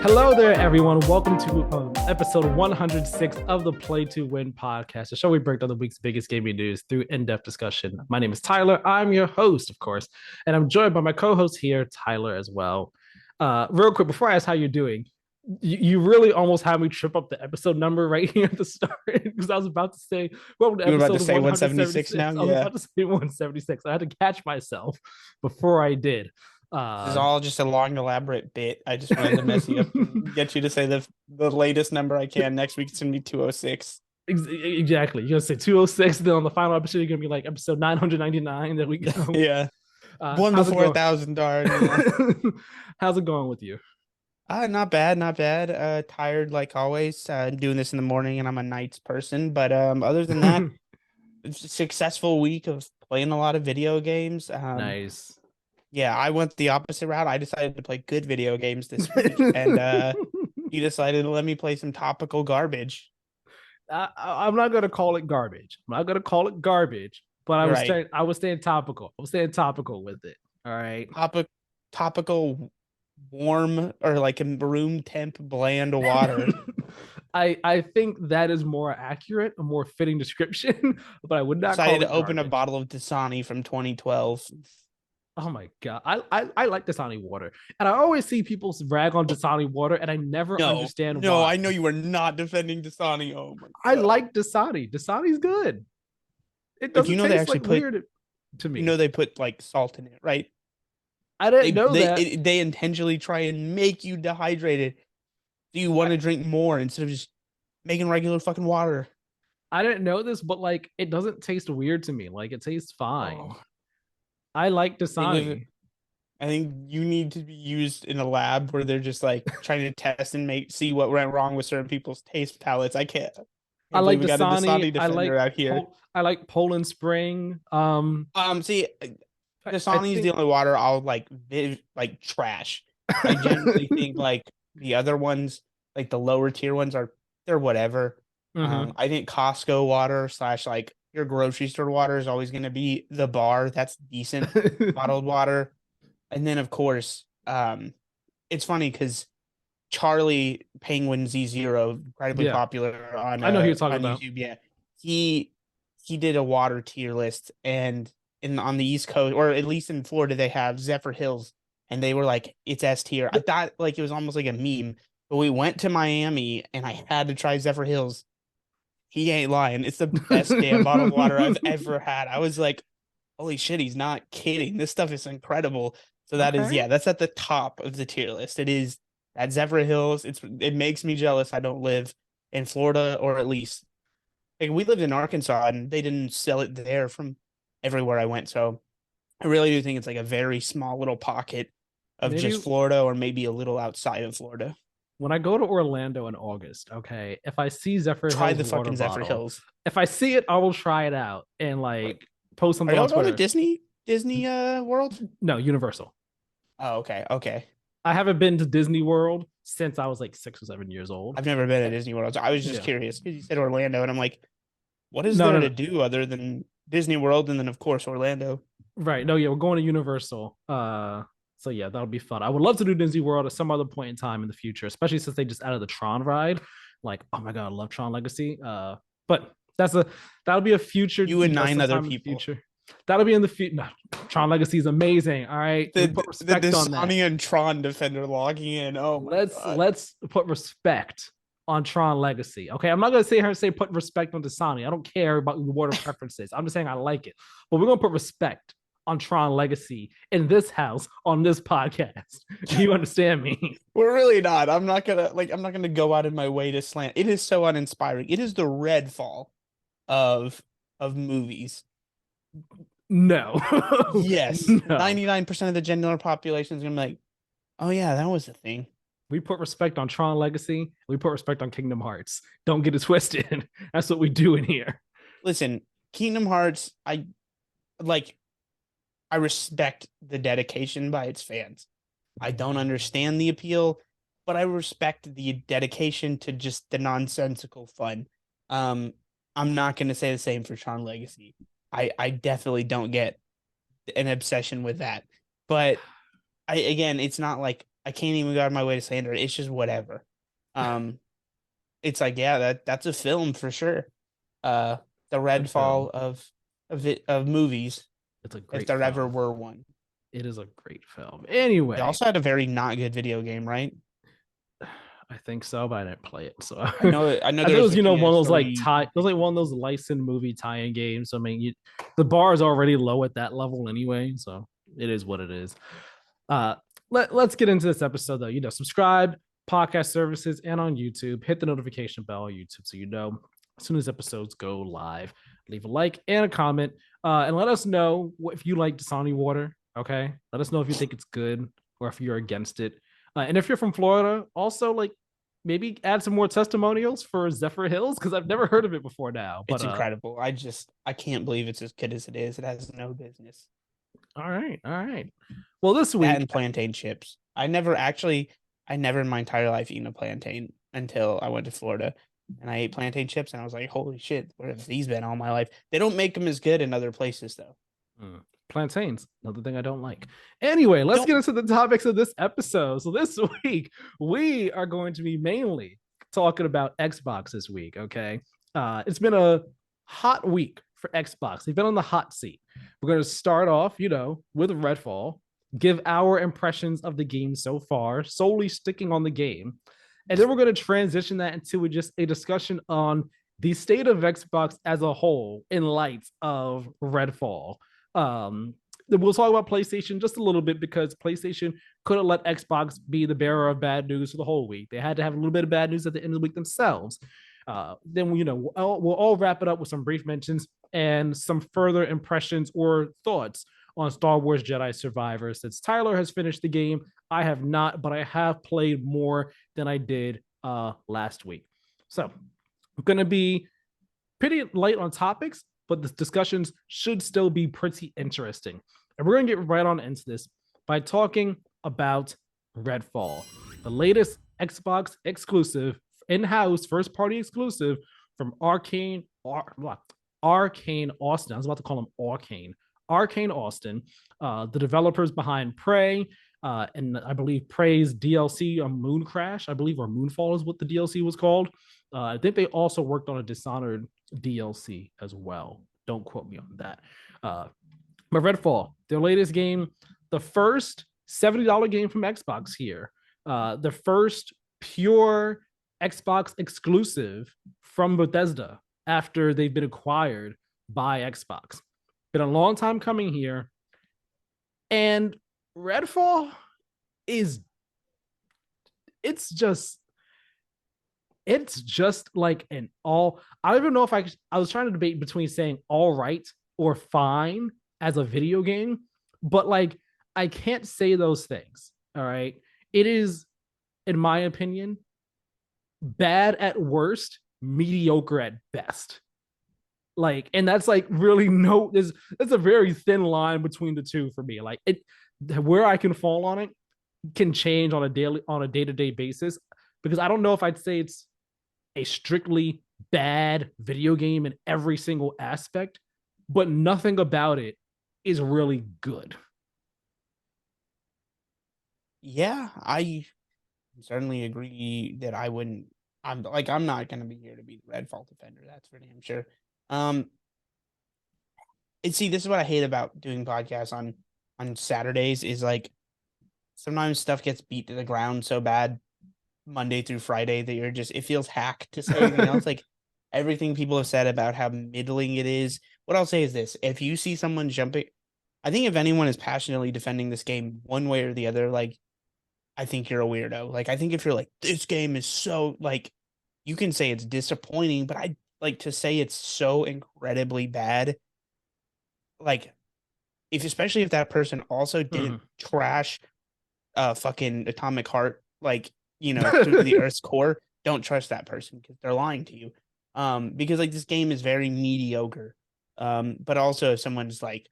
Hello there, everyone. Welcome to episode 106 of the Play to Win podcast, the show we break down the week's biggest gaming news through in-depth discussion. My name is Tyler. I'm your host, of course, and I'm joined by my co-host here, Tyler, as well. Real quick, before I ask how you're doing, you really almost had me trip up the episode number right here at the start because I was about to say, well, you were about to say 176 now? I was about to say 176. I had to catch myself before I did. This is all just a long, elaborate bit. I just wanted to mess you up and get you to say the latest number I can. Next week it's gonna be 206. Exactly. You're gonna say 206, then on the final episode, you're gonna be like episode 999 that we go. Yeah. One before 1,000, darn. How's it going with you? Not bad, not bad. Tired like always. Doing this in the morning and I'm a nights person. But other than that, it's a successful week of playing a lot of video games. Nice. Yeah, I went the opposite route. I decided to play good video games this week, and you decided to let me play some topical garbage. I'm not gonna call it garbage. I'm not gonna call it garbage, but I was staying topical. I was staying topical with it. All right. Topical, warm or like a room temp bland water. I think that is more accurate, a more fitting description. But I would not decided call it to open garbage. A bottle of Dasani from 2012. Oh my god, I like Dasani water, and I always see people rag on Dasani water, and I never understand why. No, I know you are not defending Dasani. Oh my god, I like Dasani. Dasani's good. It doesn't taste they actually like weird to me. You know they put like salt in it, right? I didn't know that. They intentionally try and make you dehydrated. Do you want to drink more instead of just making regular fucking water? I didn't know this, but like it doesn't taste weird to me. Like it tastes fine. Oh. I like Dasani. I think you need to be used in a lab where they're just like trying to test and see what went wrong with certain people's taste palates. I can't. I like we Dasani. Got a Dasani defender out here. I like Poland Spring. See, Dasani's the only water I'll like trash. I generally think like the other ones, like the lower tier ones, they're whatever. Mm-hmm. I think Costco water / like your grocery store water is always going to be the bar. That's decent bottled water. And then, of course, it's funny because Charlie Penguin Z0, incredibly popular on I know who you're talking about. YouTube. Yeah, he did a water tier list, and on the East Coast, or at least in Florida, they have Zephyr Hills, and they were like, it's S tier. I thought like it was almost like a meme, but we went to Miami, and I had to try Zephyr Hills. He ain't lying. It's the best damn bottled water I've ever had. I was like, holy shit, he's not kidding. This stuff is incredible. So that is, that's at the top of the tier list. It is at Zephyr Hills. It makes me jealous I don't live in Florida, or at least like, we lived in Arkansas and they didn't sell it there from everywhere I went. So I really do think it's like a very small little pocket of just Florida, or maybe a little outside of Florida. When I go to Orlando in August, okay, if I see Zephyr Hills, try the fucking Zephyr Hills. If I see it, I will try it out and like post something on Twitter. Are y'all going to Disney World? No, Universal. Oh, okay. I haven't been to Disney World since I was like 6 or 7 years old. I've never been to Disney World. So I was just curious because you said Orlando, and I'm like, what is there to do other than Disney World, and then of course Orlando? Right. No, yeah, we're going to Universal. So yeah, that'll be fun. I would love to do Disney World at some other point in time in the future, especially since they just added the Tron ride. Like, oh my god, I love Tron Legacy. But that'll be a future. You and 9 other people. Future. That'll be in the future. No, Tron Legacy is amazing. All right, put respect the Dasani and Tron defender logging in. Oh my god. Let's put respect on Tron Legacy. Okay, I'm not gonna sit here and say put respect on Dasani. I don't care about your water preferences. I'm just saying I like it, but we're gonna put respect on Tron Legacy in this house on this podcast. Do you understand me? We're really not. I'm not gonna go out of my way to slant. It is so uninspiring. It is the Redfall of movies. No. Yes. No. 99% of the general population is gonna be like, oh yeah, that was a thing. We put respect on Tron Legacy. We put respect on Kingdom Hearts. Don't get it twisted. That's what we do in here. Listen, Kingdom Hearts, I respect the dedication by its fans. I don't understand the appeal, but I respect the dedication to just the nonsensical fun. I'm not going to say the same for Tron Legacy. I definitely don't get an obsession with that. But it's not like I can't even go out of my way to slander it. It's just whatever. Um, it's like, yeah, that's a film for sure. Uh, the Good film. Redfall of movies, It's a if great there ever film. were one. It is a great film. They Anyway, also had a very not good video game, right? I think so, but I didn't play it. So I know I think there it was was, the one of those like PS3 tie. It was like PlayStation. one of those licensed movie tie-in games. So I mean, the bar is already low at that level anyway. So it is what it is. Uh, let's get into this episode though. Subscribe, podcast services, and on YouTube. Hit the notification bell on YouTube so you know as soon as episodes go live. Leave a like and a comment, and let us know if you like Dasani water. Okay, let us know if you think it's good or if you're against it. And if you're from Florida, also like maybe add some more testimonials for Zephyr Hills because I've never heard of it before now. But It's incredible. I can't believe it's as good as it is. It has no business. all right, all right. Well, this That week, and plantain chips. I never in my entire life eaten a plantain until I went to Florida. And I ate plantain chips and I was like, holy shit, where have these been all my life? They don't make them as good in other places though. plantains, another thing I don't like. Anyway, let's Don't get into the topics of this episode. So this week we are going to be mainly talking about Xbox this week. Okay, it's been a hot week for Xbox. They've been on the hot seat. We're going to start off, with Redfall, give our impressions of the game so far, solely sticking on the game, and then we're going to transition that into just a discussion on the state of Xbox as a whole in light of Redfall. We'll talk about PlayStation just a little bit because PlayStation couldn't let Xbox be the bearer of bad news for the whole week. They had to have a little bit of bad news at the end of the week themselves. Then we'll all wrap it up with some brief mentions and some further impressions or thoughts on Star Wars Jedi Survivor. Since Tyler has finished the game, I have not, but I have played more than I did last week. So I'm going to be pretty light on topics, but the discussions should still be pretty interesting. And we're going to get right on into this by talking about Redfall, the latest Xbox exclusive, in-house first-party exclusive from Arcane Austin. I was about to call him Arcane Austin, the developers behind Prey, and I believe Prey's DLC, Moon Crash, I believe, or Moonfall is what the DLC was called. I think they also worked on a Dishonored DLC as well. Don't quote me on that. But Redfall, their latest game, the first $70 game from Xbox here, the first pure Xbox exclusive from Bethesda after they've been acquired by Xbox. Been a long time coming here. And Redfall is it's just like an all. I don't even know if I was trying to debate between saying all right or fine as a video game, but like I can't say those things. All right. It is, in my opinion, bad at worst, mediocre at best. Like, and that's like really that's a very thin line between the two for me. Like where I can fall on it can change on a day-to-day basis because I don't know if I'd say it's a strictly bad video game in every single aspect, but nothing about it is really good. Yeah, I certainly agree that I wouldn't. I'm not gonna be here to be the Redfall defender. That's for damn sure. Um, see, this is what I hate about doing podcasts on Saturdays is like sometimes stuff gets beat to the ground so bad Monday through Friday that it feels hack to say anything else. Like everything people have said about how middling it is. What I'll say is this: if you see someone jumping, I think if anyone is passionately defending this game one way or the other, like I think you're a weirdo. Like I think if you're like this game is so like you can say it's disappointing, but I like to say it's so incredibly bad. Like if especially if that person also didn't trash fucking Atomic Heart like through the Earth's core, don't trust that person because they're lying to you. Because like this game is very mediocre. But also if someone's like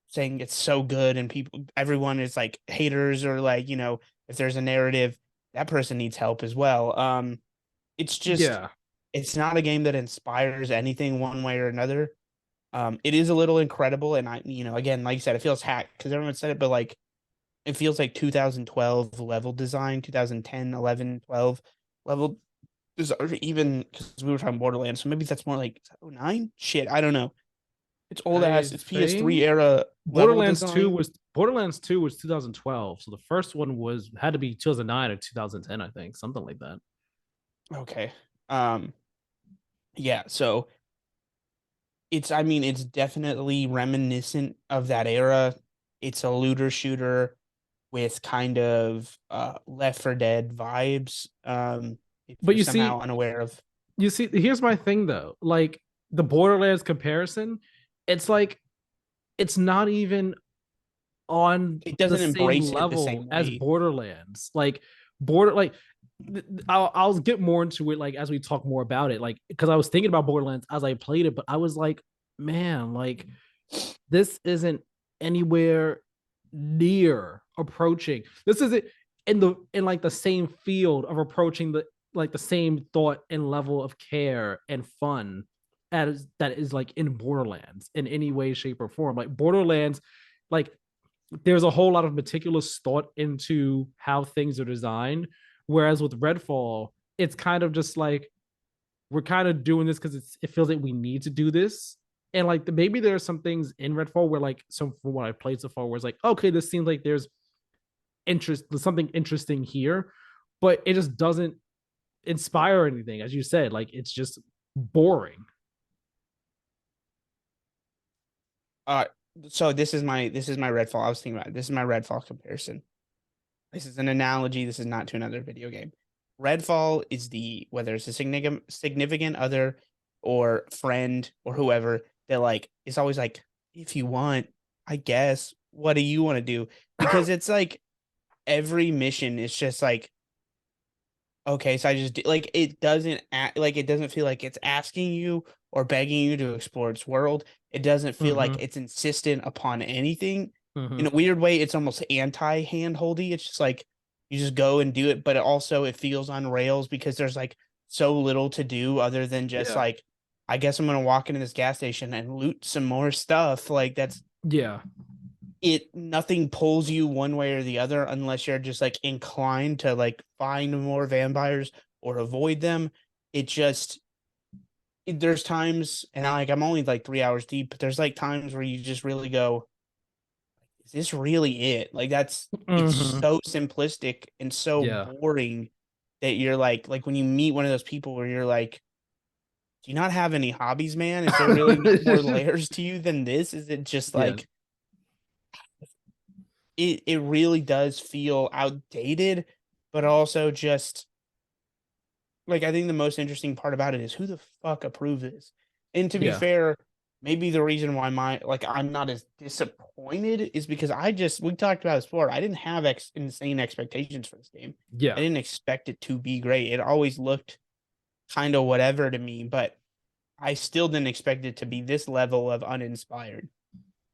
saying it's so good and everyone is like haters or like, if there's a narrative, that person needs help as well. It's just Yeah. it's not a game that inspires anything one way or another. It is a little incredible, and again, like you said, it feels hacked because everyone said it, but like it feels like 2012 level design, 2010, 11, 12 level design, or even because we were talking Borderlands, so maybe that's more like 09. Shit, I don't know. It's old I ass. It's PS3 think era level design. Borderlands 2 was 2012. So the first one was had to be 2009 or 2010, I think, something like that. Okay. Um, yeah, so I mean, it's definitely reminiscent of that era. It's a looter shooter with kind of Left 4 Dead vibes. If But you're somehow unaware of, here's my thing though. Like the Borderlands comparison, it's like it's not even on it the doesn't same embrace it the level same as way. Borderlands. Like border like I'll get more into it like as we talk more about it. Like because I was thinking about Borderlands as I played it, but I was like, man, like this isn't anywhere near approaching. This isn't in like the same field of approaching the same thought and level of care and fun as that is like in Borderlands in any way, shape, or form. Like Borderlands, like there's a whole lot of meticulous thought into how things are designed. Whereas with Redfall, it's kind of just like we're kind of doing this because it feels like we need to do this. And like maybe there are some things in Redfall where like some from what I played so far where it's like, okay, this seems like there's there's something interesting here, but it just doesn't inspire anything, as you said. Like it's just boring. Uh, so this is my Redfall. I was thinking about it. This is my Redfall comparison. This is an analogy. This is not to another video game. Redfall is the whether it's a significant other or friend or whoever that like is always like, if you want, I guess, what do you want to do? Because it's like every mission is just like, okay, so I just like it doesn't act like it doesn't feel like it's asking you or begging you to explore its world. It doesn't feel like Mm-hmm. it's insistent upon anything. In a Mm-hmm. weird way, it's almost anti handholdy. It's just like you just go and do it, but it feels on rails because there's like so little to do other than just Yeah. like, I guess I'm gonna walk into this gas station and loot some more stuff. Like that's Yeah. it. Nothing pulls you one way or the other unless you're just like inclined to like find more vampires or avoid them. It just there's times, and I'm only like 3 hours deep, but there's like times where you just really go, is this really it? Like it's Mm-hmm. so simplistic and so Yeah. boring that you're like when you meet one of those people where you're like, do you not have any hobbies, man? Is there really not more layers to you than this? Is it just Yeah. like it really does feel outdated, but also just like I think the most interesting part about it is who the fuck approved this. And to be Yeah. fair, maybe the reason why I'm not as disappointed is because we talked about this before. I didn't have insane expectations for this game. I Yeah. didn't expect it to be great. It always looked kind of whatever to me, but I still didn't expect it to be this level of uninspired.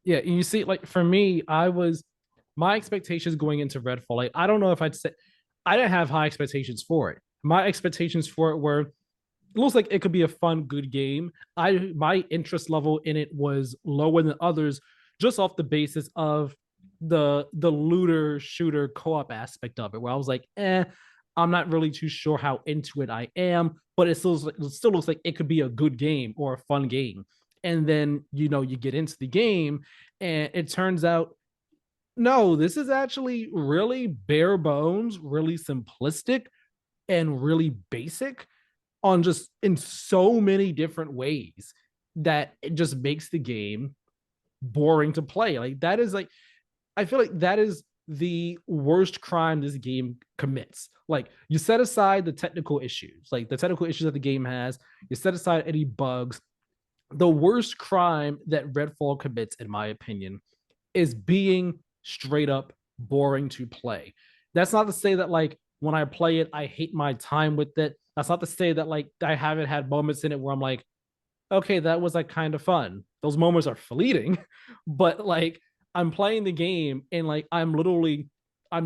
Yeah. And you see, like for me, my expectations going into Redfall. Like I don't know if I'd say I didn't have high expectations for it. My expectations for it were it looks like it could be a fun, good game. My interest level in it was lower than others, just off the basis of the looter shooter co-op aspect of it, where I was like, I'm not really too sure how into it I am, but it still looks like it could be a good game or a fun game. And then you get into the game, and it turns out no, this is actually really bare bones, really simplistic, and really basic on just in so many different ways that it just makes the game boring to play. Like that is like I feel like that is the worst crime this game commits. Like you set aside the technical issues, like the technical issues that the game has, you set aside any bugs. The worst crime that Redfall commits, in my opinion, is being straight up boring to play. That's not to say that like when I play it, I hate my time with it. That's not to say that like I haven't had moments in it where I'm like, okay, that was like kind of fun. Those moments are fleeting, but like I'm playing the game and like I'm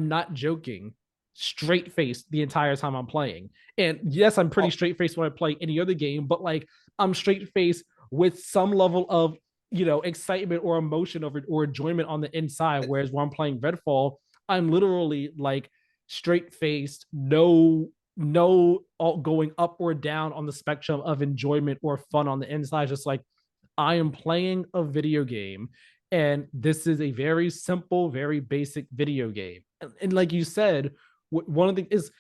not joking, straight faced the entire time I'm playing. And yes, I'm pretty Oh, straight faced when I play any other game, but like I'm straight faced with some level of excitement or emotion over or enjoyment on the inside. Whereas when I'm playing Redfall, I'm literally like straight faced, no all going up or down on the spectrum of enjoyment or fun on the inside. Just like I am playing a video game, and this is a very simple, very basic video game. And like you said, one of the is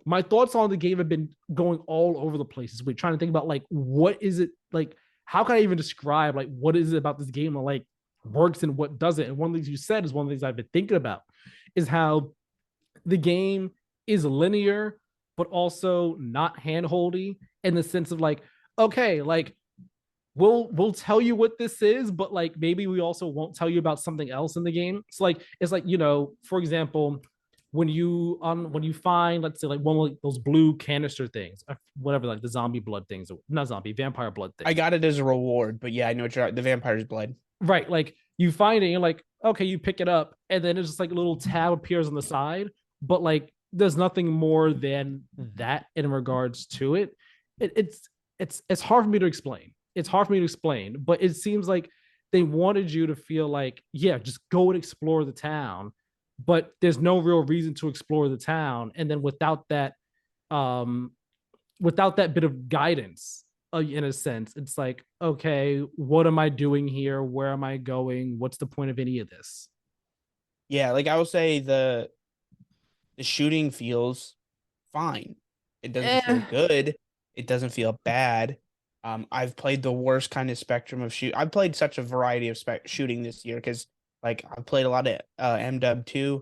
my thoughts on the game have been going all over the place this week, trying to think about like what is it like, how can I even describe like what is it about this game that like works and what doesn't. And one of the things you said is one of the things I've been thinking about is how the game is linear, but also not handholdy in the sense of like, okay, like we'll tell you what this is, but like maybe we also won't tell you about something else in the game. It's like for example, when you find, let's say, like one of like those blue canister things, whatever, like the zombie blood things, not zombie, vampire blood things. I got it as a reward, but yeah, I know what the vampire's blood. Right, like you find it, and you're like, okay, you pick it up, and then it's just like a little tab appears on the side, but like there's nothing more than that in regards to it. It's hard for me to explain. It's hard for me to explain, but it seems like they wanted you to feel like, yeah, just go and explore the town, but there's no real reason to explore the town. And then um, without that bit of guidance, in a sense, it's like, okay, what am I doing here? Where am I going? What's the point of any of this? Yeah, like I will say the shooting feels fine. It doesn't feel Eh. good. It doesn't feel bad. I've played the worst kind of spectrum of shoot. I've played such a variety of shooting this year because like I've played a lot of MW2,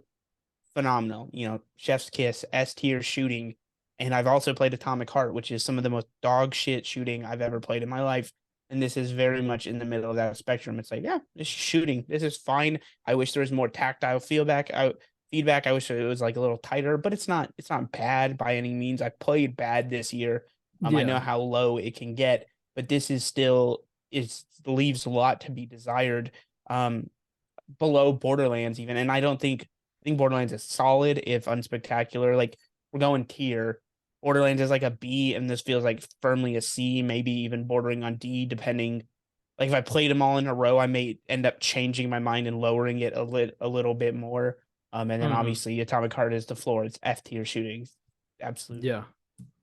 phenomenal. Chef's kiss, S tier shooting, and I've also played Atomic Heart, which is some of the most dog shit shooting I've ever played in my life. And this is very much in the middle of that spectrum. It's like, yeah, this is shooting. This is fine. I wish there was more tactile feedback. I wish it was like a little tighter, but it's not. It's not bad by any means. I played bad this year. I know Yeah. how low it can get, but this is still it leaves a lot to be desired. Um, Below Borderlands even, and I think Borderlands is solid if unspectacular. Like we're going tier. Borderlands is like a B, and this feels like firmly a C, maybe even bordering on D, depending. Like if I played them all in a row, I may end up changing my mind and lowering it a little bit more. And then Mm-hmm. obviously Atomic Heart is the floor. It's F tier shooting, absolute Yeah.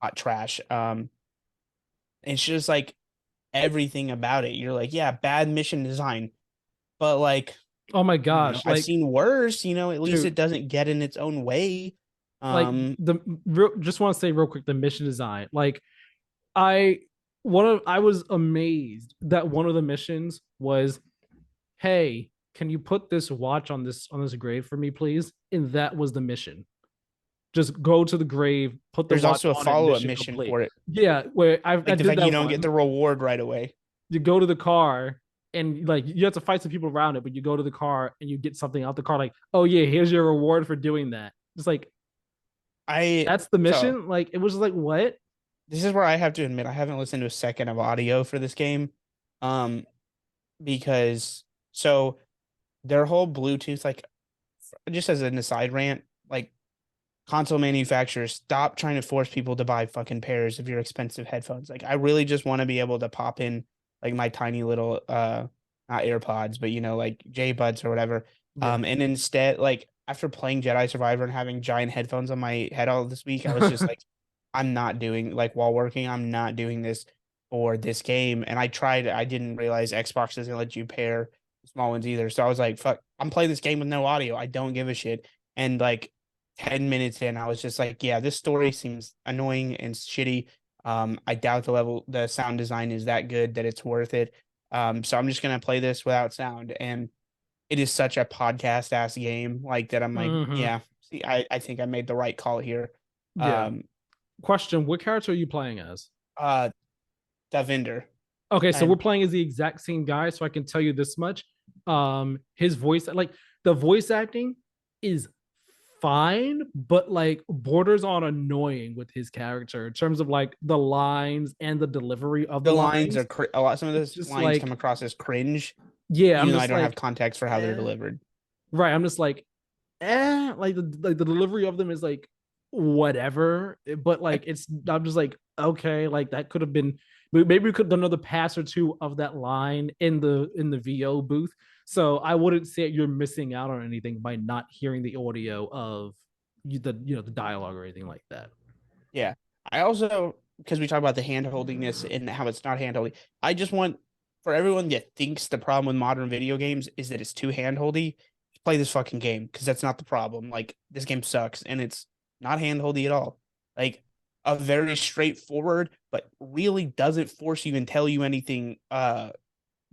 hot trash. It's just like everything about it. You're like, yeah, bad mission design, but like Oh my I don't know. gosh. I've Like, seen worse. At least dude, it doesn't get in its own way. like Um, just want to say real quick, the mission design. Like, I I was amazed that one of the missions was, hey, can you put this watch on this grave for me, please? And that was the mission. Just go to the grave, put the there's watch also a on it, follow-up mission mission complete. for it. Yeah, where I Like the did fact you that don't get one. the reward right away. You go to the car, and like you have to fight some people around it, but you go to the car and you get something out the car, like, oh yeah, here's your reward for doing that. It's like I that's the so mission. Like it was like what? this is where I have to admit I haven't listened to a second of audio for this game. Um, because so their whole Bluetooth, like just as an aside rant, like console manufacturers, stop trying to force people to buy fucking pairs of your expensive headphones. Like I really just want to be able to pop in like my tiny little not AirPods, but like J Buds or whatever. Yeah. And instead, like after playing Jedi Survivor and having giant headphones on my head all this week, I was just like, I'm not doing like while working, I'm not doing this for this game. And I tried, I didn't realize Xbox doesn't let you pair small ones either. So I was like, fuck, I'm playing this game with no audio. I don't give a shit. And like 10 minutes in, I was just like, yeah, this story seems annoying and shitty. I doubt the sound design is that good that it's worth it. So I'm just gonna play this without sound. And it is such a podcast ass game, like that. I'm like, Mm-hmm. yeah, see, I think I made the right call here. Yeah. Um, Question: what character are you playing as? uh, Davinder. Okay, so we're And playing as the exact same guy, so I can tell you this much. His voice, like the voice acting is fine, but like borders on annoying with his character in terms of like the lines and the delivery of the the lines lines. are a lot. Some of It's those just lines come like, across as cringe, yeah, I'm even though I just don't have like, context for how they're eh. delivered. Right. I'm just like, like the delivery of them is like whatever, but I like it's I'm just like, okay, like that could have been maybe we could do another pass or two of that line in the VO booth. So I wouldn't say you're missing out on anything by not hearing the audio of the dialogue or anything like that. Yeah. I also, because we talk about the hand holdiness and how it's not hand holdy, I just want for everyone that thinks the problem with modern video games is that it's too hand holdy, play this fucking game because that's not the problem. Like, this game sucks and it's not hand holdy at all. Like, a very straightforward, but really doesn't force you and tell you anything,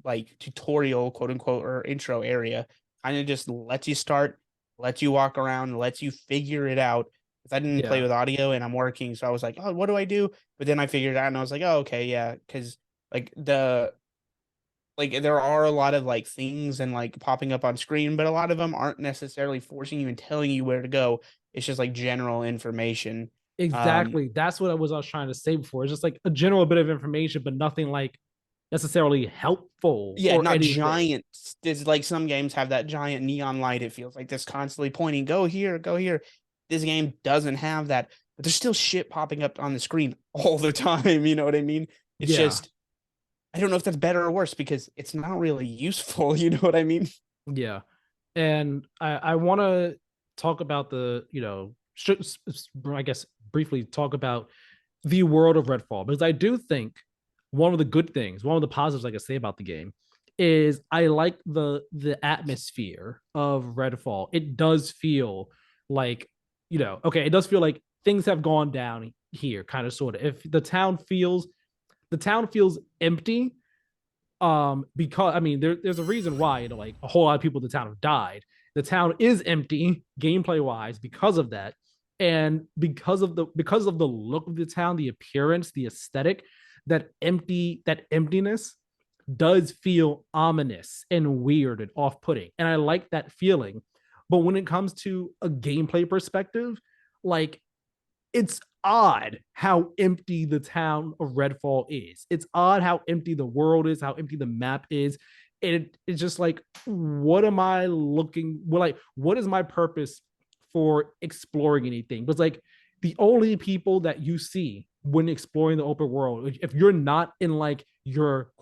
like tutorial, quote unquote, or intro area. Kind of just lets you start, lets you walk around, lets you figure it out. Because I didn't play Yeah, with audio and I'm working, so I was like, oh, what do I do? But then I figured it out and I was like, oh, okay, yeah, because like there are a lot of like things and like popping up on screen, but a lot of them aren't necessarily forcing you and telling you where to go. It's just like general information. Um, exactly. That's what I was trying to say before. It's just like a general bit of information, but nothing like necessarily helpful yeah, or not anything. giant. There's like some games have that giant neon light. It feels like this constantly pointing, go here, go here. This game doesn't have that, but there's still shit popping up on the screen all the time. You know what I mean? It's Yeah, just, I don't know if that's better or worse because it's not really useful. You know what I mean? yeah. And I want to talk about I guess briefly talk about the world of Redfall because I do think one of the good things, one of the positives I can say about the game is I like the atmosphere of Redfall. It does feel like, okay, it does feel like things have gone down here, kind of sort of. If the town feels empty, because I mean there's a reason why, like a whole lot of people in the town have died. The town is empty gameplay wise because of that, and because of the look of the town, the appearance, the aesthetic, that emptiness does feel ominous and weird and off-putting, and I like that feeling. But when it comes to a gameplay perspective, like, it's odd how empty the town of Redfall is. It's odd how empty the world is, how empty the map is. It's just like, what am I looking? What is my purpose for exploring anything? But like, the only people that you see when exploring the open world, if you're not in like your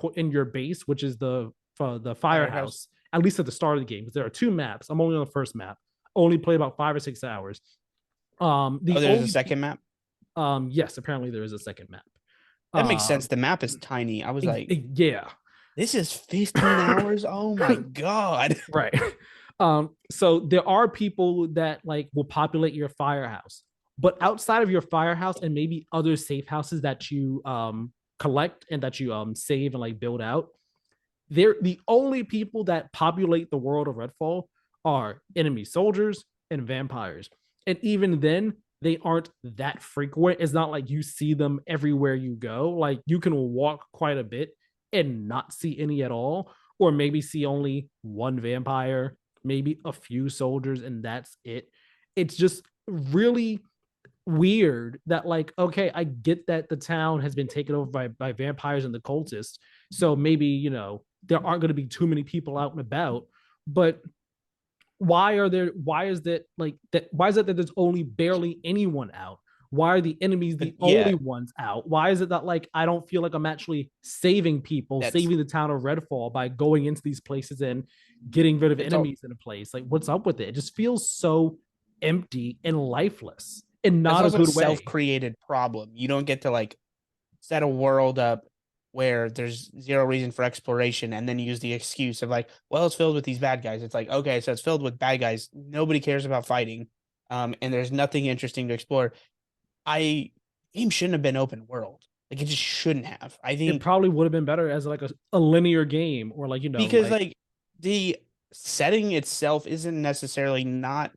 base, which is the Firehouse. firehouse, at least at the start of the game, because there are two maps. I'm only on the first map. Only play about 5 or 6 hours. Oh, The there's a only second map. yes, apparently there is a second map. That makes Um, sense. The map is tiny. I was like, yeah, this is 15 hours. Oh my God. right. So there are people that like will populate your firehouse, but outside of your firehouse and maybe other safe houses that you collect and that you save and like build out, they're the only people that populate the world of Redfall are enemy soldiers and vampires. And even then, they aren't that frequent. It's not like you see them everywhere you go. Like, you can walk quite a bit and not see any at all, or maybe see only one vampire, maybe a few soldiers, and that's it. It's just really weird that, like, okay, I get that the town has been taken over by vampires and the cultists, so maybe there aren't going to be too many people out and about, but why is that like that why is it that there's only barely anyone out? Why are the enemies But the yeah, only ones out? Why is it that, like, I don't feel like I'm actually saving people, that's saving the town of Redfall by going into these places and getting rid of it's all enemies in a place? Like, what's up with it? It just feels so empty and lifeless in that's not a also a good way. self-created problem. You don't get to like set a world up where there's zero reason for exploration and then use the excuse of like, well, it's filled with these bad guys. It's like, okay, so it's filled with bad guys. Nobody cares about fighting. And there's nothing interesting to explore. I Game shouldn't have been open world. Like, it just shouldn't have. I It think probably would have been better as like a linear game, or like, because like the setting itself isn't necessarily not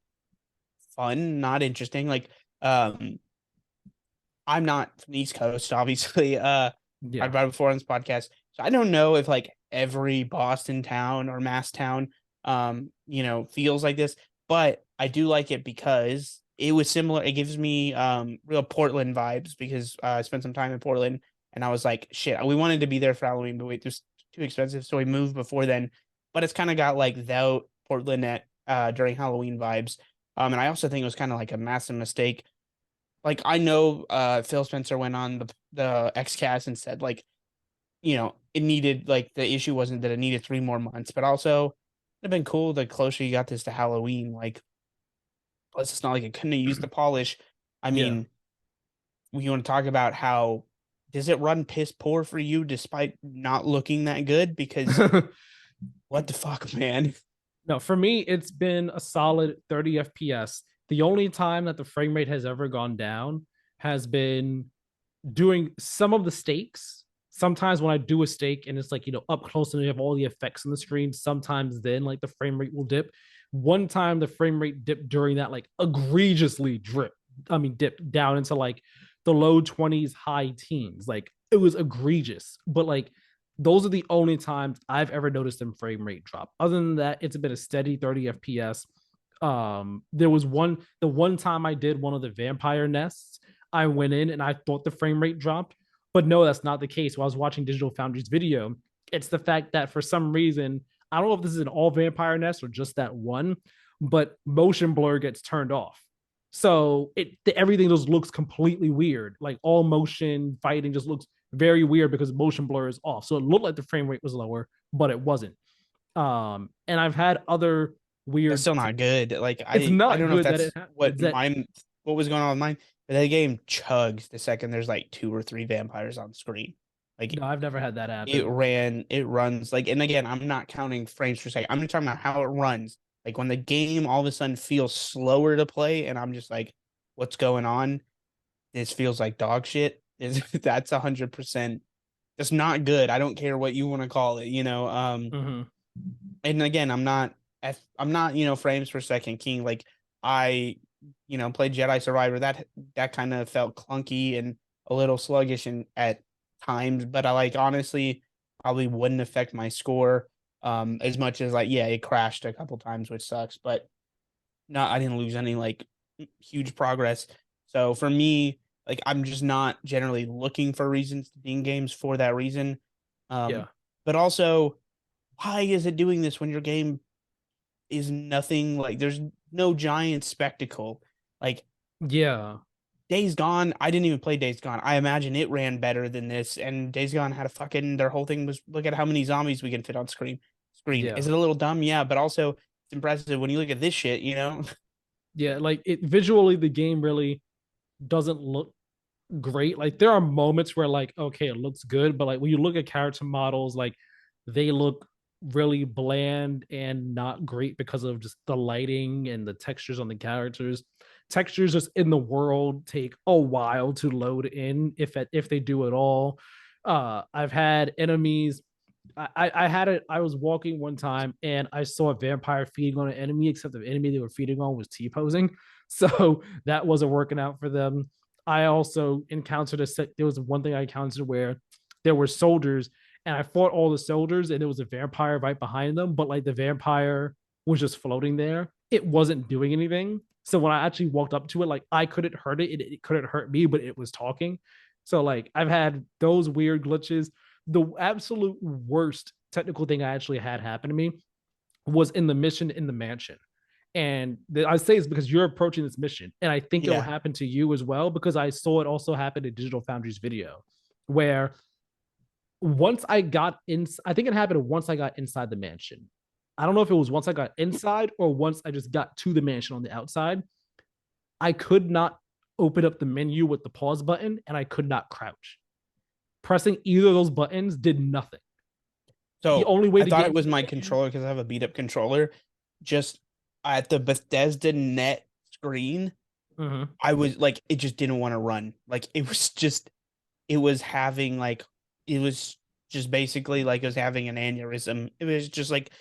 fun, not interesting. Like, um, I'm not from the East Coast, obviously. I yeah. brought it before on this podcast. So I don't know if like every Boston town or Mass town feels like this, but I do like it because it was similar. It gives me real Portland vibes because I spent some time in Portland and I was like, shit, we wanted to be there for Halloween, but wait, there's too expensive. So we moved before then. But it's kind of got like the Portland at during Halloween vibes. And I also think it was kind of like a massive mistake. Like, I know Phil Spencer went on the XCast and said like it needed like the issue wasn't that it needed 3 more months, but also it'd have been cool the closer you got this to Halloween. Like, plus it's not like it couldn't have used the polish. I Yeah. mean, we want to talk about how does it run piss poor for you despite not looking that good? Because what the fuck, man? No, for me, it's been a solid 30 FPS. The only time that the frame rate has ever gone down has been doing some of the stakes. Sometimes when I do a stake and it's like, up close and you have all the effects on the screen, sometimes then like the frame rate will dip. One time the frame rate dipped during that, like egregiously dipped down into like the low 20s, high teens. Like it was egregious. But like those are the only times I've ever noticed them frame rate drop. Other than that, it's been a steady 30 FPS. There was the one time I did one of the vampire nests, I went in and I thought the frame rate dropped, but no, that's not the case. While I was watching Digital Foundry's video, it's the fact that for some reason, I don't know if this is an all vampire nest or just that one, but motion blur gets turned off. So everything just looks completely weird. Like all motion fighting just looks very weird because motion blur is off. So it looked like the frame rate was lower, but it wasn't. And I've had other That's weird. still not good. Like It's I not don't know if good that that's it's that. what was going on with mine, but that game chugs the second there's like 2 or 3 vampires on screen. Like No, I've never had that it happen. ran, it runs like, and again, I'm not counting frames per second. I'm just talking about how it runs. Like when the game all of a sudden feels slower to play, and I'm just like, what's going on? This feels like dog shit. Is that's 100% just not good. I don't care what you want to call it. Mm-hmm. And again, I'm not, frames per second king. Like I, played Jedi Survivor. That kind of felt clunky and a little sluggish and at times, but I like honestly probably wouldn't affect my score as much as like, yeah, it crashed a couple times, which sucks, but no, I didn't lose any like huge progress. So for me, like I'm just not generally looking for reasons to be in games for that reason. Yeah. But also, why is it doing this when your game is nothing like there's no giant spectacle? Like Yeah. Days Gone, I didn't even play Days Gone. I imagine it ran better than this. And Days Gone had a fucking their whole thing was look at how many zombies we can fit on screen. Screen. Yeah. Is it a little dumb? Yeah, but also it's impressive when you look at this shit. Yeah. Like it visually, the game really doesn't look great. Like there are moments where like, okay, it looks good, but like when you look at character models, like they look really bland and not great because of just the lighting and the textures on the characters. Textures just in the world take a while to load in if they do at all. I've had enemies. I had it. I was walking one time and I saw a vampire feeding on an enemy, except the enemy they were feeding on was T posing. So that wasn't working out for them. I also encountered there was one thing I encountered where there were soldiers and I fought all the soldiers and there was a vampire right behind them, but like the vampire was just floating there. It wasn't doing anything. So when I actually walked up to it, like I couldn't hurt it. It couldn't hurt me, but it was talking. So like I've had those weird glitches. The absolute worst technical thing I actually had happen to me was in the mission in the mansion. And I say it's because you're approaching this mission, and I think it'll Yeah. happen to you as well because I saw it also happen in Digital Foundry's video, where once I got in, I think it happened once I got inside the mansion. I don't know if it was once I got inside or once I just got to the mansion on the outside. I could not open up the menu with the pause button, and I could not crouch. Pressing either of those buttons did nothing. The So only way I the thought it game was would my let you. controller because I have a beat up controller. Just at the Bethesda net screen, Mhm. I was like, it just didn't want to run. Like it was having like, it was just basically like it was having an aneurysm. It was just like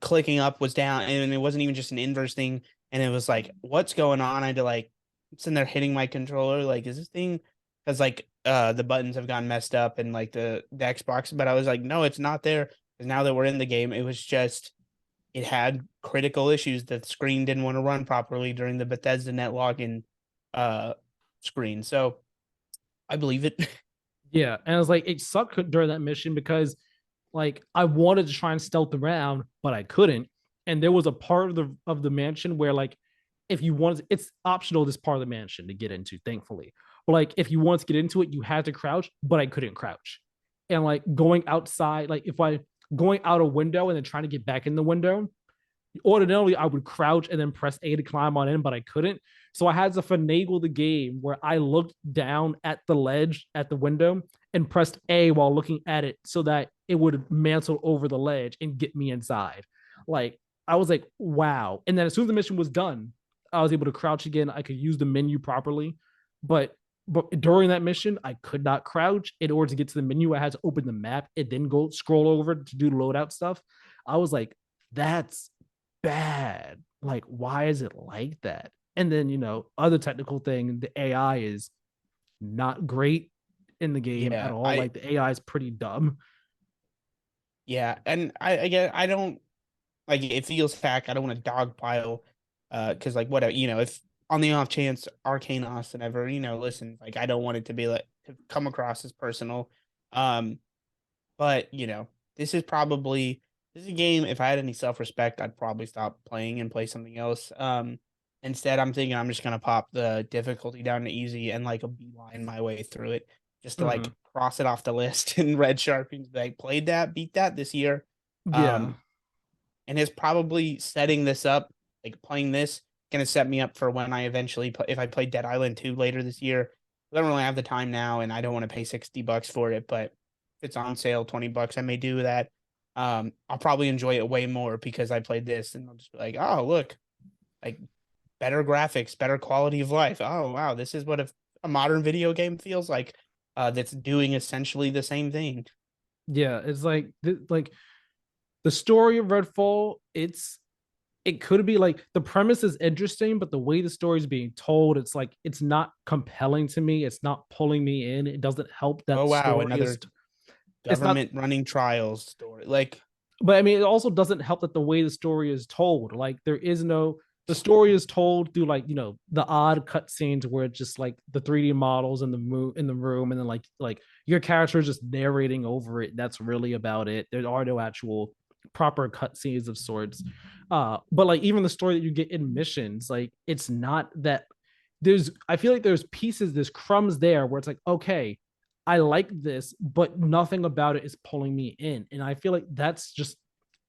clicking up was down, and it wasn't even just an inverse thing. And it was like, what's going on? I had to like sitting there hitting my controller, like, is this thing? Because like the buttons have gotten messed up and like the Xbox, but I was like, no, it's not there. Because now that we're in the game, it was just it had critical issues that the screen didn't want to run properly during the Bethesda net login uh screen. So I believe it. Yeah, and I was like, it sucked during that mission because, like, I wanted to try and stealth around, but I couldn't. And there was a part of the mansion where, like, if you wanted, it's optional this part of the mansion to get into, thankfully. But like, if you wanted to get into it, you had to crouch, but I couldn't crouch. and like going outside, like if I going out a window and then trying to get back in the window, ordinarily I would crouch and then press A to climb on in, but I couldn't. So I had to finagle the game where I looked down at the ledge at the window and pressed A while looking at it so that it would mantle over the ledge and get me inside. Like I was like, wow. And then as soon as the mission was done, I was able to crouch again. I could use the menu properly. But during that mission, I could not crouch. In order to get to the menu, I had to open the map and then go scroll over to do loadout stuff. I was like, that's bad. Like, why is it like that? And then, other technical thing, the AI is not great in the game at Yeah, all. Like the AI is pretty dumb. yeah, and again, I don't like it feels hack. I don't want to dogpile, because like what if on the off chance Arcane Austin ever listen, like I don't want it to be like to come across as personal, um, but this is probably this is a game. If I had any self respect, I'd probably stop playing and play something else. Instead, I'm thinking I'm just gonna pop the difficulty down to easy and like a beeline my way through it, just to like Mhm. cross it off the list in red sharpie. Like played that, beat that this year. Yeah. Um, and is probably setting this up, like playing this, gonna set me up for when I eventually play, if I play Dead Island 2 later this year. I don't really have the time now, and I don't want to pay $60 for it, but if it's on sale, $20, I may do that. I'll probably enjoy it way more because I played this, and I'll just be like, oh look, like better graphics, better quality of life. Oh wow, this is what a modern video game feels like. That's doing essentially the same thing. Yeah. It's like the story of Redfall, it could be like the premise is interesting, but the way the story is being told, it's like it's not compelling to me. It's not pulling me in. It doesn't help that Oh the wow, story is. another It's not, government running trials story. Like, but I mean, it also doesn't help that the way the story is told. Like there is no. The story is told through like the odd cutscenes where it's just like the 3D models in the room, and then like your character is just narrating over it. That's really about it. There are no actual proper cutscenes of sorts. But like even the story that you get in missions, like it's not that there's I feel like there's crumbs there where it's like, okay, I like this, but nothing about it is pulling me in. And I feel like that's just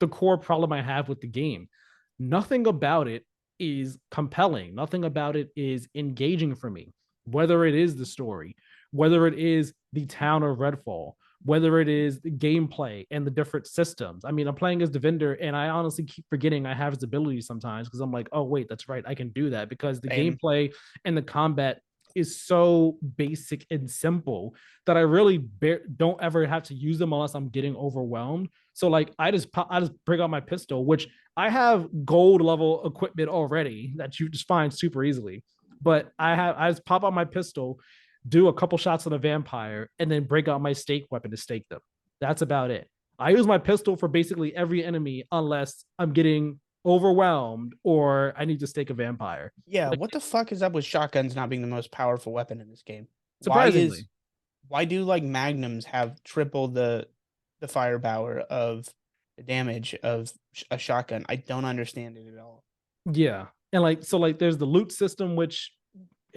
the core problem I have with the game. Nothing about it is compelling. Nothing about it is engaging for me, whether it is the story, whether it is the town of Redfall, whether it is the gameplay and the different systems. I mean, I'm playing as Devinder, and I honestly keep forgetting I have his abilities sometimes because I'm like, oh, wait, that's right. I can do that because the same. gameplay and the combat is so basic and simple that I really don't ever have to use them unless I'm getting overwhelmed. So like I just bring out my pistol, which I have gold level equipment already that you just find super easily. But I just pop out my pistol, do a couple shots on a vampire, and then break out my stake weapon to stake them. That's about it. I use my pistol for basically every enemy unless I'm getting overwhelmed or I need to stake a vampire. Yeah, Like what the fuck is up with shotguns not being the most powerful weapon in this game? Why is surprisingly, why do like magnums have triple the firepower of the damage of a shotgun? I don't understand it at all. yeah. And like so like there's the loot system which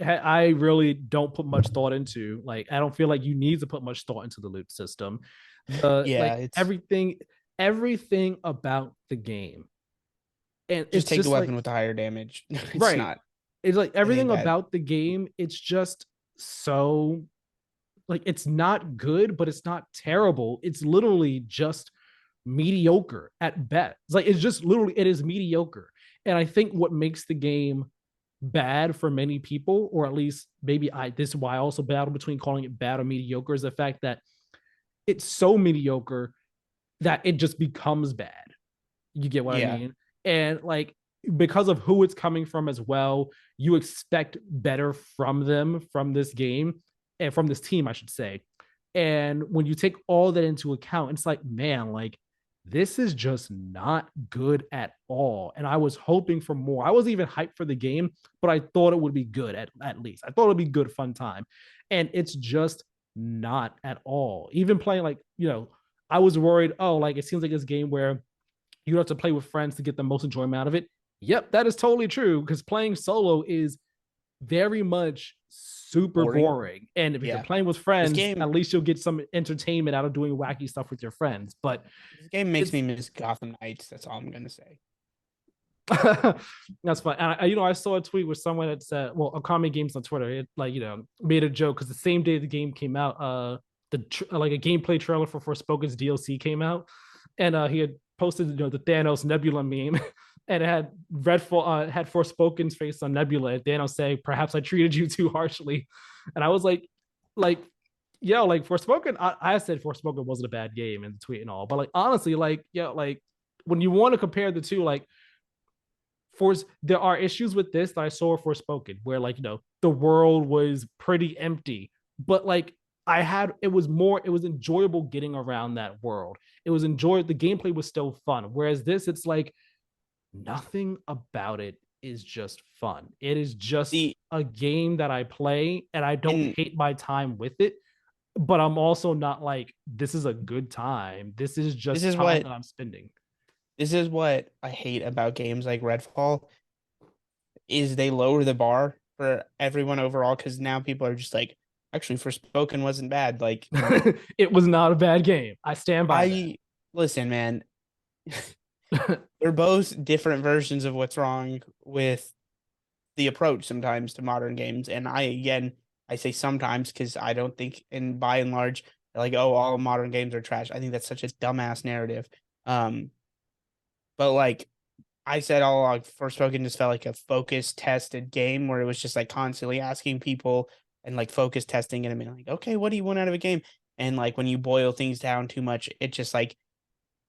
I really don't put much thought into. Like I don't feel like you need to put much thought into the loot system. The Yeah, like it's everything about the game. And just it's take the just like weapon with the higher damage. It's right. not. It's like It ain't everything bad. about the game, it's just so like it's not good, but it's not terrible. It's literally just mediocre at best. It's like it's just literally it is mediocre. And I think what makes the game bad for many people, or at least maybe this is why I also battle between calling it bad or mediocre, is the fact that it's so mediocre that it just becomes bad. You get what I Yeah. mean? And like because of who it's coming from as well, you expect better from them from this game and from this team, I should say. And when you take all that into account, it's like, man, like this is just not good at all. And I was hoping for more. I wasn't even hyped for the game, but I thought it would be good at least. I thought it would be good, fun time. And it's just not at all. Even playing like, I was worried, oh, like it seems like this game where you have to play with friends to get the most enjoyment out of it. Yep, that is totally true because playing solo is very much super Boring. boring. And if you're Yeah. playing with This friends, game at least you'll get some entertainment out of doing wacky stuff with your friends. But this game makes it's me miss Gotham Knights. That's all I'm gonna say. that's fine. And I saw a tweet with someone that said, well, Akami Games on Twitter, it like made a joke because the same day the game came out, like a gameplay trailer for Forspoken's DLC came out, and he had posted the Thanos Nebula meme, and it had Redfall had Forspoken's face on Nebula, and Thanos saying, "Perhaps I treated you too harshly," and I was like. Yo, like Forspoken, I said Forspoken wasn't a bad game in the tweet and all, but like honestly, like like when you want to compare the two, like there are issues with this that I saw Forspoken, where like the world was pretty empty, but like it was enjoyable getting around that world. It was enjoyed. The gameplay was still fun. Whereas this, it's like nothing about it is just fun. It is just The a game that I play, and I don't and hate my time with it. But I'm also not like this is a good time. This is this just is time what that I'm spending. this is what I hate about games like Redfall is they lower the bar for everyone overall because now people are just like, actually, Forspoken wasn't bad. Like, It was not a bad game. I stand by I listen, man. They're both different versions of what's wrong with the approach sometimes to modern games. And I say sometimes because I don't think, and by and large, like, oh, all modern games are trash. I think that's such a dumbass narrative. Um, but like I said all along, Forspoken just felt like a focus tested game where it was just like constantly asking people and like focus testing it and being like, okay, what do you want out of a game? And like when you boil things down too much, it just like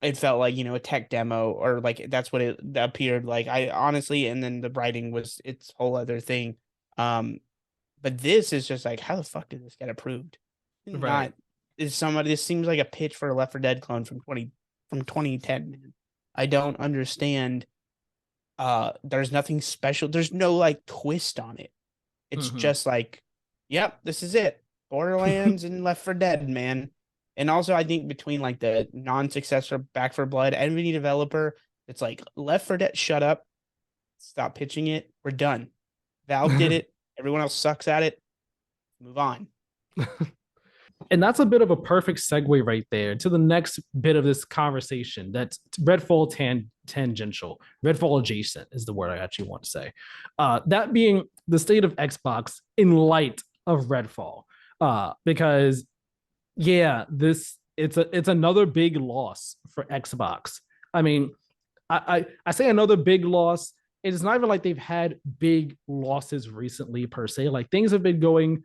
it felt like a tech demo or like that's what it appeared like. I honestly, and then the writing was its whole other thing. Um, but this is just like, how the fuck did this get approved? that. Right. Not is somebody. This seems like a pitch for a Left 4 Dead clone from 2010. Man, I don't understand. There's nothing special. There's no like twist on it. It's Mm-hmm. just like, yep, this is it. Borderlands and Left 4 Dead, man. And also, I think between like the non-successor Back for Blood and any developer, it's like Left 4 Dead, shut up, stop pitching it. We're done. Valve did it. Everyone else sucks at it. Move on. And that's a bit of a perfect segue right there to the next bit of this conversation. That's Redfall tangential, Redfall adjacent is the word I actually want to say. That being the state of Xbox in light of Redfall, because yeah, it's another big loss for Xbox. I mean, I say another big loss. It's not even like they've had big losses recently per se. Like things have been going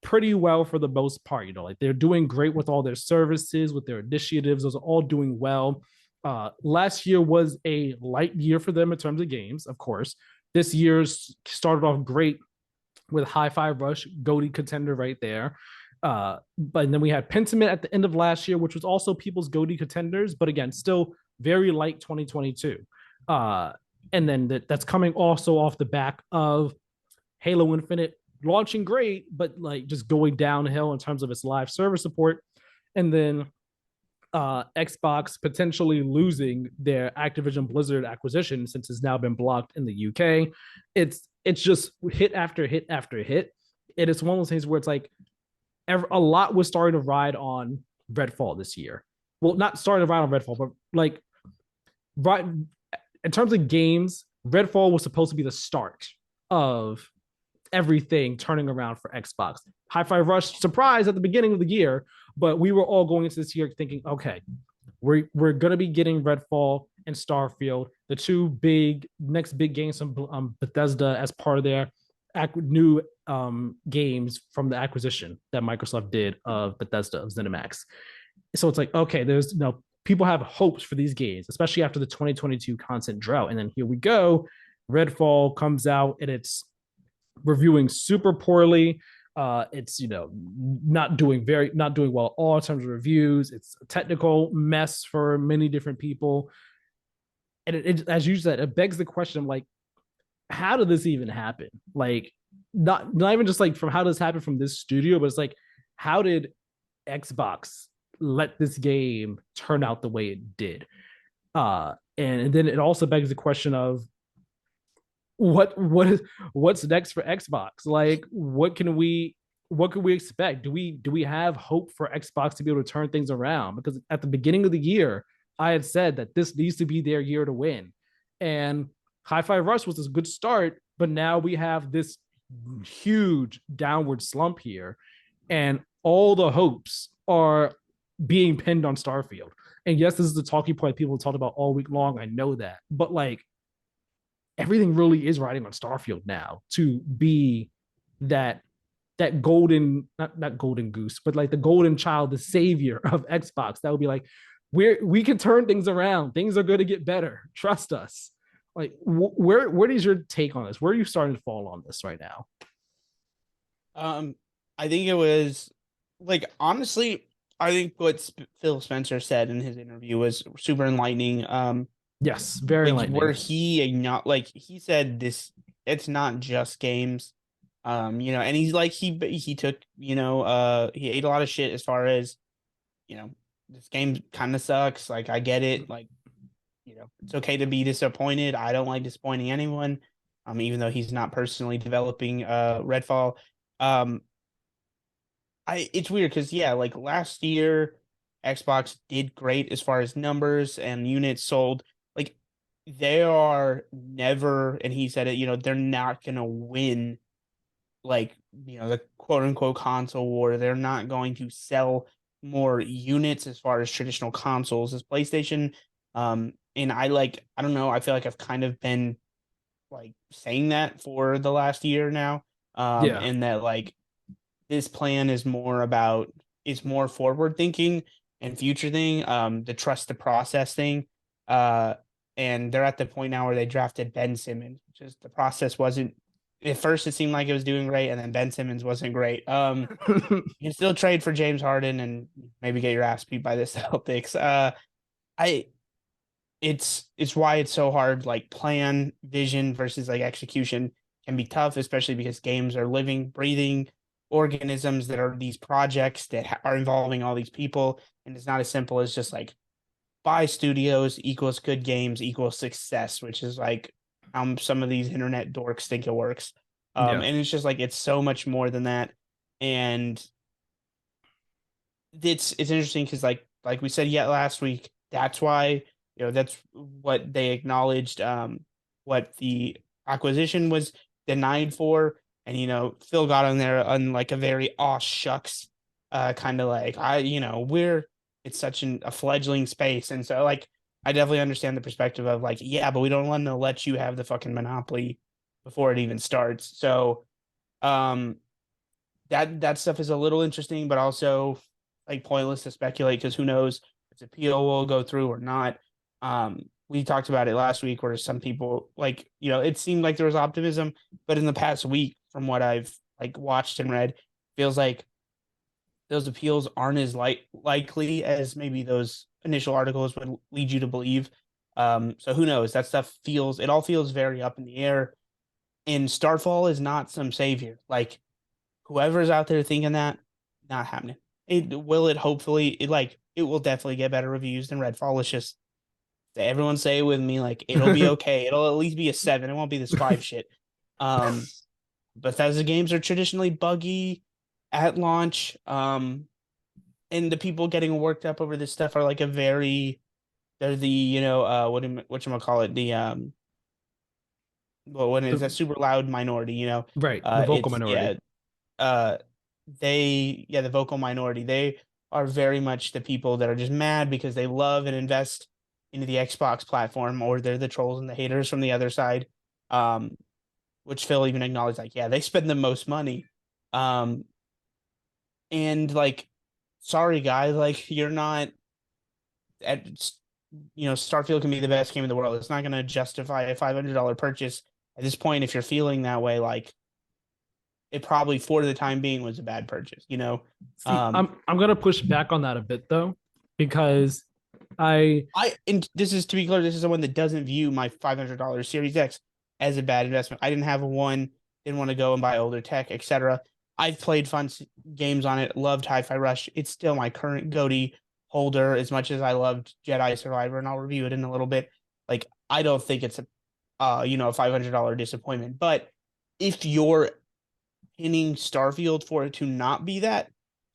pretty well for the most part. Like they're doing great with all their services, with their initiatives. Those are all doing well. Last year was a light year for them in terms of games, of course. This year's started off great with Hi-Fi Rush, GOTY contender right there. But then we had Pentiment at the end of last year, which was also people's GOTY contenders, but again, still very light 2022. And then that's coming also off the back of Halo Infinite launching great, but like just going downhill in terms of its live service support. And then Xbox potentially losing their Activision Blizzard acquisition since it's now been blocked in the UK. It's just hit after hit after hit. And it's one of those things where it's like a lot was starting to ride on Redfall this year. Well, not starting to ride on Redfall, but like right in terms of games, Redfall was supposed to be the start of everything turning around for Xbox. Hi-Fi Rush surprise at the beginning of the year, but we were all going into this year thinking, okay, we're gonna be getting Redfall and Starfield, the two next big games from Bethesda as part of their new games from the acquisition that Microsoft did of Bethesda of ZeniMax. So it's like, okay, there's people have hopes for these games, especially after the 2022 content drought, and then here we go. Redfall comes out and it's reviewing super poorly. It's not doing well at all in terms of reviews. It's a technical mess for many different people, and as you said, it begs the question: like, how did this even happen? Like, not even just like from how does this happen from this studio, but it's like, how did Xbox let this game turn out the way it did? And then it also begs the question of what's next for Xbox? Like, what can we expect? Do we have hope for Xbox to be able to turn things around? Because at the beginning of the year, I had said that this needs to be their year to win, and Hi-Fi Rush was a good start, but now we have this huge downward slump here, and all the hopes are being pinned on Starfield. And yes, this is the talking point people talked about all week long. I know that, but like everything really is riding on Starfield now to be that golden, not golden goose, but like the golden child, the savior of Xbox. That would be like, we can turn things around. Things are going to get better. Trust us. Like, where is your take on this? Where are you starting to fall on this right now? I think it was like honestly, I think what Phil Spencer said in his interview was super enlightening. Yes, very Like where enlightening. he not like he said this, it's not just games. And he's like he took, he ate a lot of shit as far as, this game kind of sucks. Like I get it. Like, it's okay to be disappointed. I don't like disappointing anyone. Even though he's not personally developing Redfall. Um, it's weird because yeah, like last year, Xbox did great as far as numbers and units sold. Like they are never, and he said it, they're not gonna win like, the quote unquote console war. They're not going to sell more units as far as traditional consoles as PlayStation. And I don't know, I feel like I've kind of been like saying that for the last year now. Yeah, And that like this plan is more about, it's more forward thinking and future thing, the trust the process thing. Uh, and they're at the point now where they drafted Ben Simmons, just the process wasn't, at first it seemed like it was doing great, and then Ben Simmons wasn't great. You can still trade for James Harden and maybe get your ass beat by the Celtics. I it's why it's so hard. Like plan, vision versus like execution can be tough, especially because games are living, breathing organisms that are these projects that are involving all these people, and it's not as simple as just like buy studios equals good games equals success, which is like some of these internet dorks think it works. yeah, And it's just like it's so much more than that. And it's interesting because like we said yet last week, that's why, that's what they acknowledged, what the acquisition was denied for. And Phil got on there on like a very aw shucks kind of like, we're, it's such a fledgling space. And so like I definitely understand the perspective of like, yeah, but we don't want to let you have the fucking monopoly before it even starts. So um that stuff is a little interesting, but also like pointless to speculate because who knows if the appeal will go through or not. We talked about it last week where some people like, it seemed like there was optimism, but in the past week, from what I've like watched and read, feels like those appeals aren't as likely as maybe those initial articles would lead you to believe. So who knows? That stuff it all feels very up in the air. And Starfall is not some savior. Like whoever's out there thinking that, not happening. It hopefully it will definitely get better reviews than Redfall. It's just everyone say it with me, like it'll be okay. It'll at least be a 7. It won't be this 5 shit. Bethesda games are traditionally buggy at launch. And the people getting worked up over this stuff are like they're the, what you call it, the well, when it's a super loud minority, right. The vocal it's minority. yeah, uh the vocal minority, they are very much the people that are just mad because they love and invest into the Xbox platform, or they're the trolls and the haters from the other side, um which Phil even acknowledged, like, yeah, they spend the most money, um and like, sorry guys, like you're not at, Starfield can be the best game in the world. It's not going to justify a $500 purchase at this point. If you're feeling that way, like it probably for the time being was a bad purchase, See, um I'm gonna push back on that a bit though, because I and this is, to be clear, this is someone that doesn't view my $500 Series X as a bad investment. I didn't have one, didn't want to go and buy older tech, etc. I've played fun games on it, loved Hi-Fi Rush. It's still my current GOTY holder, as much as I loved Jedi Survivor, and I'll review it in a little bit. Like, I don't think it's a $500 disappointment. But if you're pinning Starfield for it to not be that,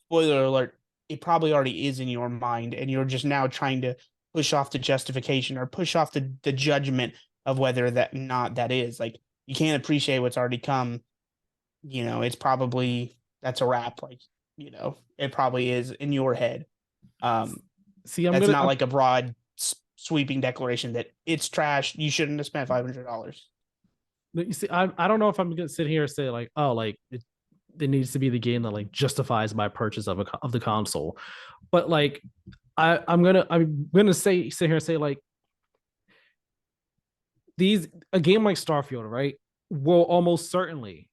spoiler alert, it probably already is in your mind, and you're just now trying to push off the justification or push off the judgment of whether that is. Like, you can't appreciate what's already come. It's probably that's a wrap. Like, it probably is in your head. See, that's not like a broad sweeping declaration that it's trash. You shouldn't have spent $500. You see, I don't know if I'm gonna sit here and say like, oh, like it needs to be the game that like justifies my purchase of the console, but like I'm gonna sit here and say like a game like Starfield, right, will almost certainly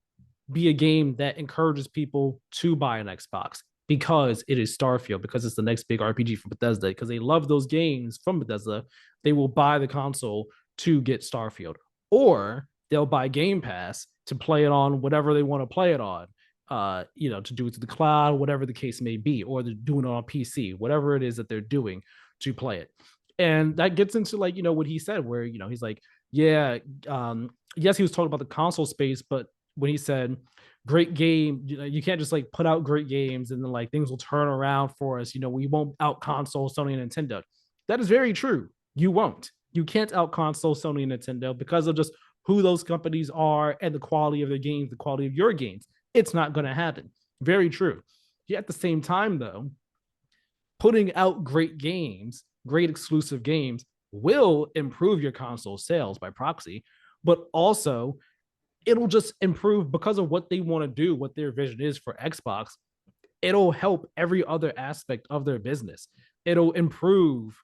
be a game that encourages people to buy an Xbox because it is Starfield, because it's the next big RPG from Bethesda, because they love those games from Bethesda. They will buy the console to get Starfield, or they'll buy Game Pass to play it on whatever they want to play it on, to do it to the cloud, whatever the case may be, or they're doing it on PC, whatever it is that they're doing to play it. And that gets into like, what he said, where, he's like, yeah, yes, he was talking about the console space, but when he said great game, you can't just like put out great games and then like things will turn around for us. We won't out console Sony and Nintendo. That is very true. You won't. You can't out console Sony and Nintendo because of just who those companies are and the quality of their games, the quality of your games. It's not going to happen. Very true. Yet at the same time, though, putting out great games, great exclusive games, will improve your console sales by proxy, but also it'll just improve because of what they want to do, what their vision is for Xbox. It'll help every other aspect of their business. It'll improve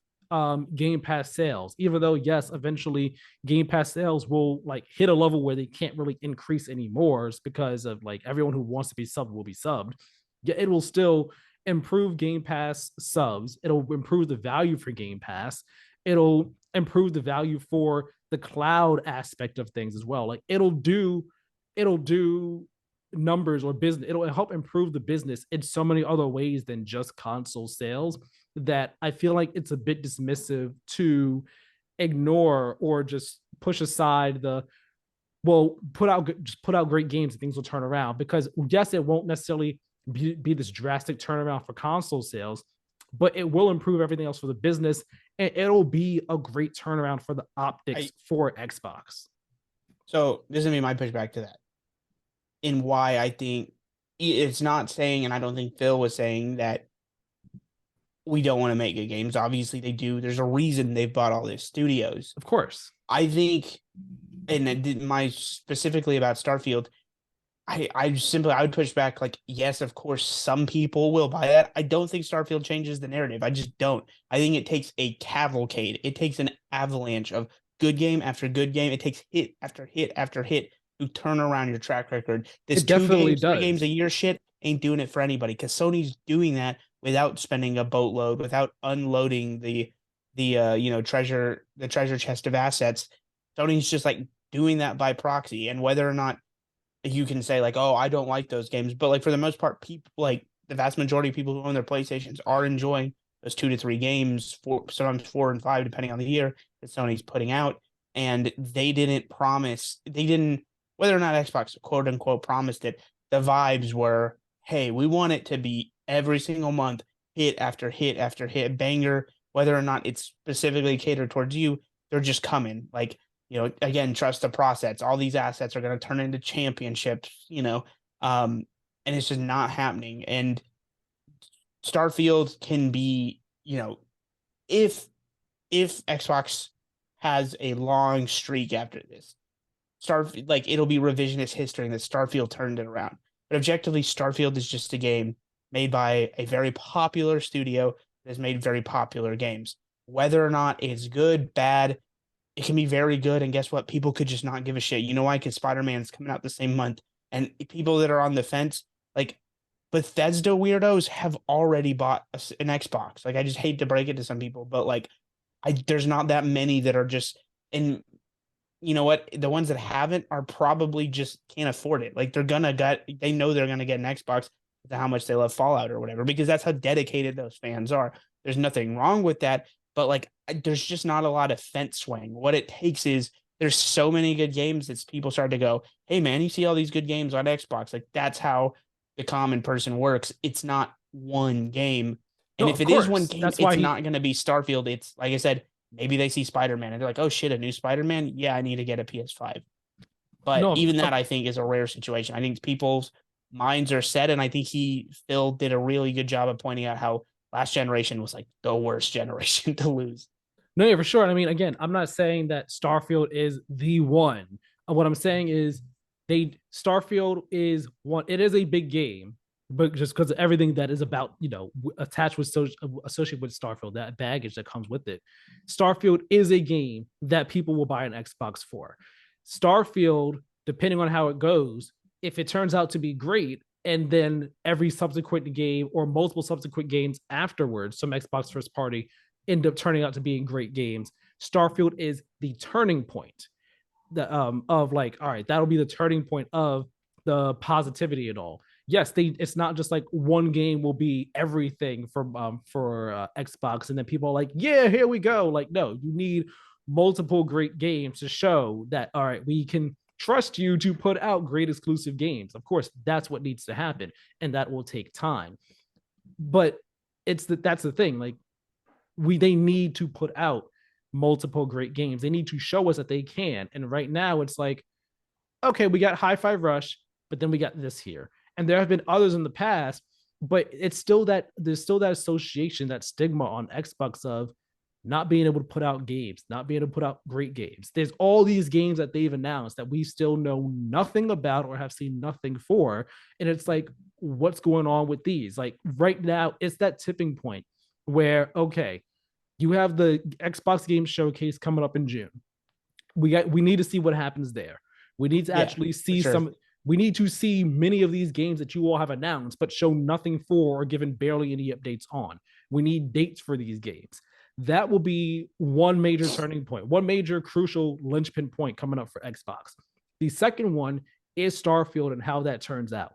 Game Pass sales, even though, yes, eventually Game Pass sales will like hit a level where they can't really increase anymore because of like everyone who wants to be subbed will be subbed. Yeah, it will still improve Game Pass subs. It'll improve the value for Game Pass. It'll improve the value for the cloud aspect of things as well. Like it'll do numbers or business. It'll help improve the business in so many other ways than just console sales that I feel like it's a bit dismissive to ignore or just push aside put out great games and things will turn around, because yes, it won't necessarily be this drastic turnaround for console sales, but it will improve everything else for the business, and it'll be a great turnaround for the optics for Xbox. So this is gonna be my pushback to that, and why I think it's not saying, and I don't think Phil was saying that we don't want to make good games. Obviously, they do. There's a reason they've bought all these studios. Of course. I think, and specifically about Starfield, I would push back like, yes, of course, some people will buy that. I don't think Starfield changes the narrative. I just don't. I think it takes a cavalcade. It takes an avalanche of good game after good game. It takes hit after hit after hit to turn around your track record. This 3 games a year shit ain't doing it for anybody, because Sony's doing that without spending a boatload, without unloading the treasure chest of assets. Sony's just like doing that by proxy. And whether or not you can say like, oh, I don't like those games, but like for the most part, people, like the vast majority of people who own their PlayStations, are enjoying those 2 to 3 games, sometimes 4 and 5, depending on the year that Sony's putting out. And whether or not Xbox quote unquote promised it, the vibes were, hey, we want it to be every single month, hit after hit after hit, banger. Whether or not it's specifically catered towards you, they're just coming. Like, again, trust the process. All these assets are going to turn into championships, and it's just not happening. And Starfield can be, if Xbox has a long streak after this, it'll be revisionist history that Starfield turned it around. But objectively, Starfield is just a game made by a very popular studio that has made very popular games. Whether or not it's good, bad, it can be very good, and guess what? People could just not give a shit. You know why? Because Spider-Man's coming out the same month, and people that are on the fence, like Bethesda weirdos, have already bought an Xbox. Like, I just hate to break it to some people, but like, there's not that many that are just, and you know what? The ones that haven't are probably just can't afford it. Like, they know they're gonna get an Xbox to how much they love Fallout or whatever, because that's how dedicated those fans are. There's nothing wrong with that. But like, there's just not a lot of fence swing. What it takes is there's so many good games that people start to go, hey man, you see all these good games on Xbox. Like that's how the common person works. It's not one game. And No, if of it is one course. game, That's why it's he not going to be Starfield. It's like I said, maybe they see Spider-Man and they're like, oh shit, a new Spider-Man. Yeah, I need to get a PS5. But no even that, I think, is a rare situation. I think people's minds are set. And I think Phil did a really good job of pointing out how last generation was like the worst generation to lose. No, yeah, for sure. I mean, again, I'm not saying that Starfield is the one. What I'm saying is Starfield is one. It is a big game, but just because of everything that is about, attached with associated with Starfield, that baggage that comes with it. Starfield is a game that people will buy an Xbox for. Starfield, depending on how it goes, if it turns out to be great, and then every subsequent game or multiple subsequent games afterwards, some Xbox first party end up turning out to being great games. Starfield is the turning point of like, all right, that'll be the turning point of the positivity and all. Yes, it's not just like one game will be everything for Xbox, and then people are like, yeah, here we go. Like, no, you need multiple great games to show that all right, we can trust you to put out great exclusive games. Of course, that's what needs to happen, and that will take time. But that's the thing. Like they need to put out multiple great games. They need to show us that they can. And right now it's like, okay, we got Hi-Fi Rush, but then we got this here. And there have been others in the past, but it's still that there's still that association, that stigma on Xbox of not being able to put out games, not being able to put out great games. There's all these games that they've announced that we still know nothing about or have seen nothing for. And it's like, what's going on with these? Like right now, it's that tipping point where, okay, you have the Xbox Game Showcase coming up in June. We need to see what happens there. We need to actually see sure. we need to see many of these games that you all have announced, but show nothing for or given barely any updates on. We need dates for these games. That will be one major turning point, one major crucial linchpin point coming up for Xbox. The second one is Starfield and how that turns out.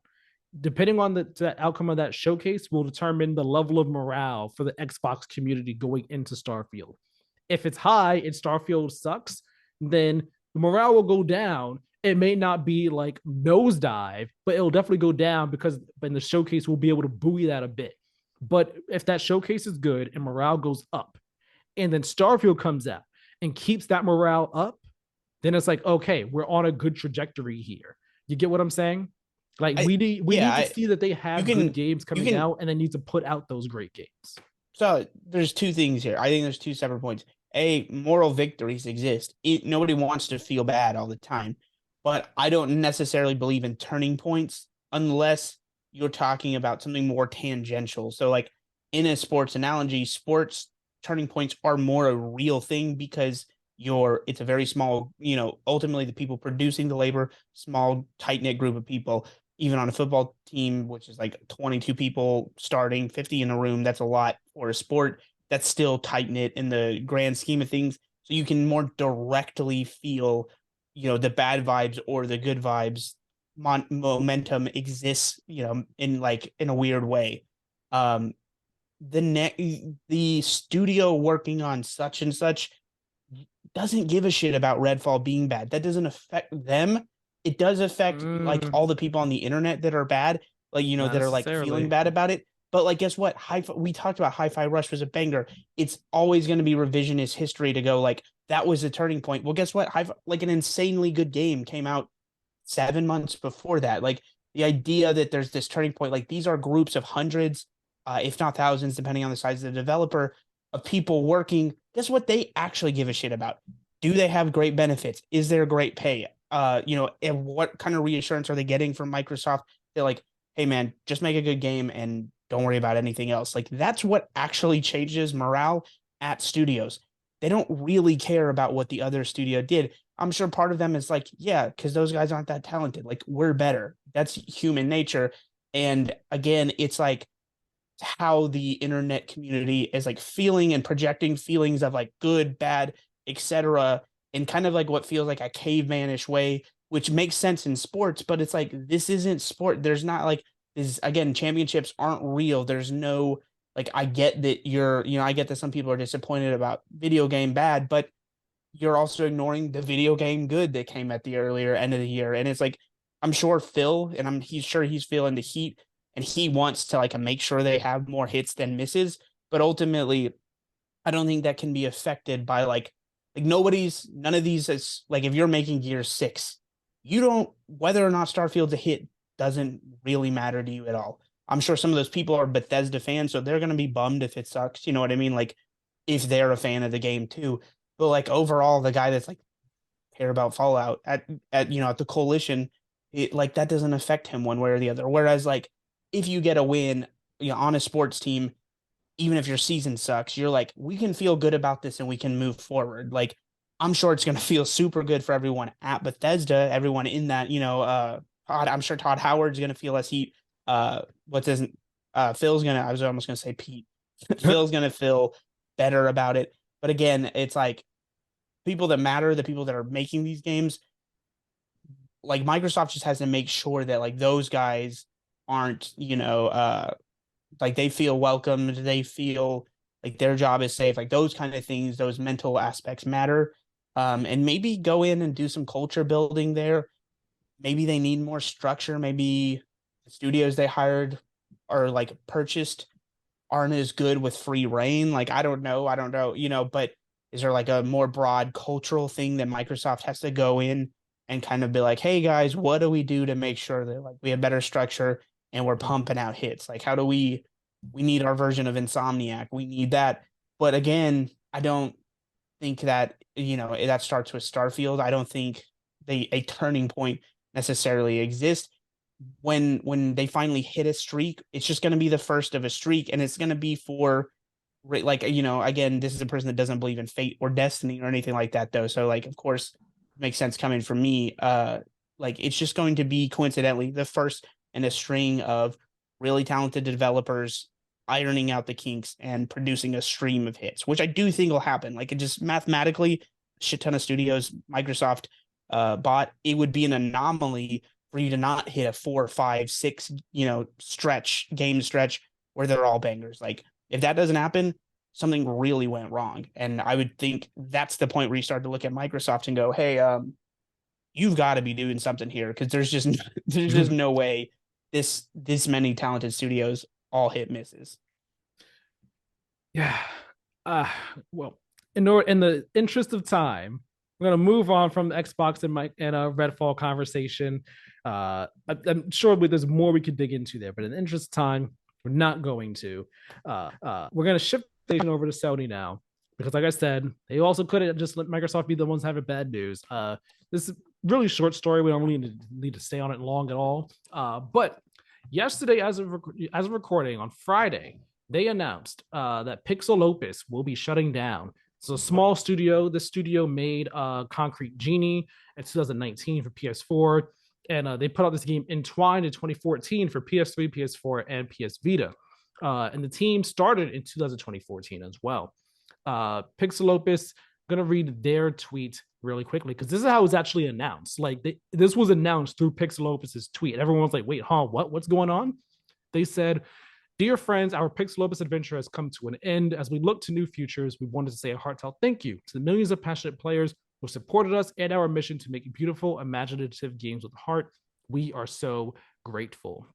Depending on the outcome of that showcase will determine the level of morale for the Xbox community going into Starfield. If it's high and Starfield sucks, then the morale will go down. It may not be like nosedive, but it'll definitely go down because in the showcase we'll be able to buoy that a bit. But if that showcase is good and morale goes up, and then Starfield comes out and keeps that morale up, then it's like, okay, we're on a good trajectory here. You get what I'm saying? Like we need to see that they have good games coming out, and they need to put out those great games. So there's two things here. I think there's two separate points. Moral victories exist. Nobody wants to feel bad all the time, but I don't necessarily believe in turning points unless you're talking about something more tangential. So like in a sports analogy, sports turning points are more a real thing because it's a very small, ultimately the people producing the labor, small, tight-knit group of people. Even on a football team, which is like 22 people starting, 50 in a room, that's a lot for a sport. That's still tight-knit in the grand scheme of things. So you can more directly feel, the bad vibes or the good vibes. Momentum exists, in a weird way. The studio working on such and such doesn't give a shit about Redfall being bad. That doesn't affect them. It does affect like all the people on the internet that are bad, like, that are like feeling bad about it. But like, guess what? We talked about Hi-Fi Rush was a banger. It's always going to be revisionist history to go like, that was a turning point. Well, guess what? Like an insanely good game came out 7 months before that. Like the idea that there's this turning point, like these are groups of hundreds, if not thousands, depending on the size of the developer, of people working. Guess what? They actually give a shit about. Do they have great benefits? Is there great pay? And what kind of reassurance are they getting from Microsoft? They're like, hey man, just make a good game and don't worry about anything else. Like that's what actually changes morale at studios. They don't really care about what the other studio did. I'm sure part of them is like, yeah, because those guys aren't that talented. Like we're better. That's human nature. And again, it's like how the internet community is like feeling and projecting feelings of like good, bad, etc. in kind of like what feels like a cavemanish way, which makes sense in sports, but it's like, this isn't sport. There's not like this, again, championships aren't real. There's no, like, I get that I get that some people are disappointed about video game bad, but you're also ignoring the video game good that came at the earlier end of the year. And it's like, I'm sure Phil, and he's sure he's feeling the heat and he wants to like make sure they have more hits than misses. But ultimately, I don't think that can be affected by none of these is like if you're making Gears 6, you don't whether or not Starfield's a hit doesn't really matter to you at all. I'm sure some of those people are Bethesda fans, so they're gonna be bummed if it sucks. You know what I mean? Like if they're a fan of the game too. But like overall, the guy that's like care about Fallout at the coalition, it like that doesn't affect him one way or the other. Whereas like if you get a win, on a sports team, even if your season sucks, you're like, we can feel good about this and we can move forward. Like, I'm sure it's going to feel super good for everyone at Bethesda, everyone in that, I'm sure Todd Howard's going to feel as he, what's his, Phil's going to, I was almost going to say Pete, Phil's going to feel better about it. But again, it's like people that matter, the people that are making these games, like Microsoft just has to make sure that like those guys aren't, like they feel welcomed, they feel like their job is safe, like those kind of things, those mental aspects matter. And maybe go in and do some culture building there. Maybe they need more structure. Maybe the studios they hired or like purchased aren't as good with free reign. Like I don't know, but is there like a more broad cultural thing that Microsoft has to go in and kind of be like, hey guys, what do we do to make sure that like we have better structure and we're pumping out hits? Like how do we need our version of Insomniac. We need that. But again, I don't think that, that starts with Starfield. I don't think a turning point necessarily exists. When they finally hit a streak, it's just going to be the first of a streak, and it's going to be for like, again, this is a person that doesn't believe in fate or destiny or anything like that though. So like, of course, it makes sense coming from me. Like it's just going to be coincidentally the first in a string of really talented developers ironing out the kinks and producing a stream of hits, which I do think will happen. Like it just mathematically, shit ton of studios Microsoft bought, it would be an anomaly for you to not hit a 4, 5, 6, game stretch where they're all bangers. Like if that doesn't happen, something really went wrong. And I would think that's the point where you start to look at Microsoft and go, hey, you've got to be doing something here because there's just no way this many talented studios all hit misses. Yeah. Well, in the interest of time, we're gonna move on from the Xbox and Redfall conversation. I'm sure there's more we could dig into there, but in the interest of time, we're not going to. We're gonna shift the station over to Sony now because, like I said, they also couldn't just let Microsoft be the ones having bad news. This is really short story. We don't really need to stay on it long at all. But yesterday, as of recording on Friday, they announced that PixelOpus will be shutting down. It's a small studio. The studio made Concrete Genie in 2019 for PS4, and they put out this game Entwined in 2014 for PS3, PS4, and PS Vita. And the team started in 2014 as well. PixelOpus, I'm gonna read their tweet really quickly because this is how it was actually announced. Like this was announced through PixelOpus's tweet. Everyone was like, "Wait, huh? What's going on?" They said, "Dear friends, our PixelOpus adventure has come to an end. As we look to new futures, we wanted to say a heartfelt thank you to the millions of passionate players who supported us and our mission to make beautiful, imaginative games with heart. We are so grateful."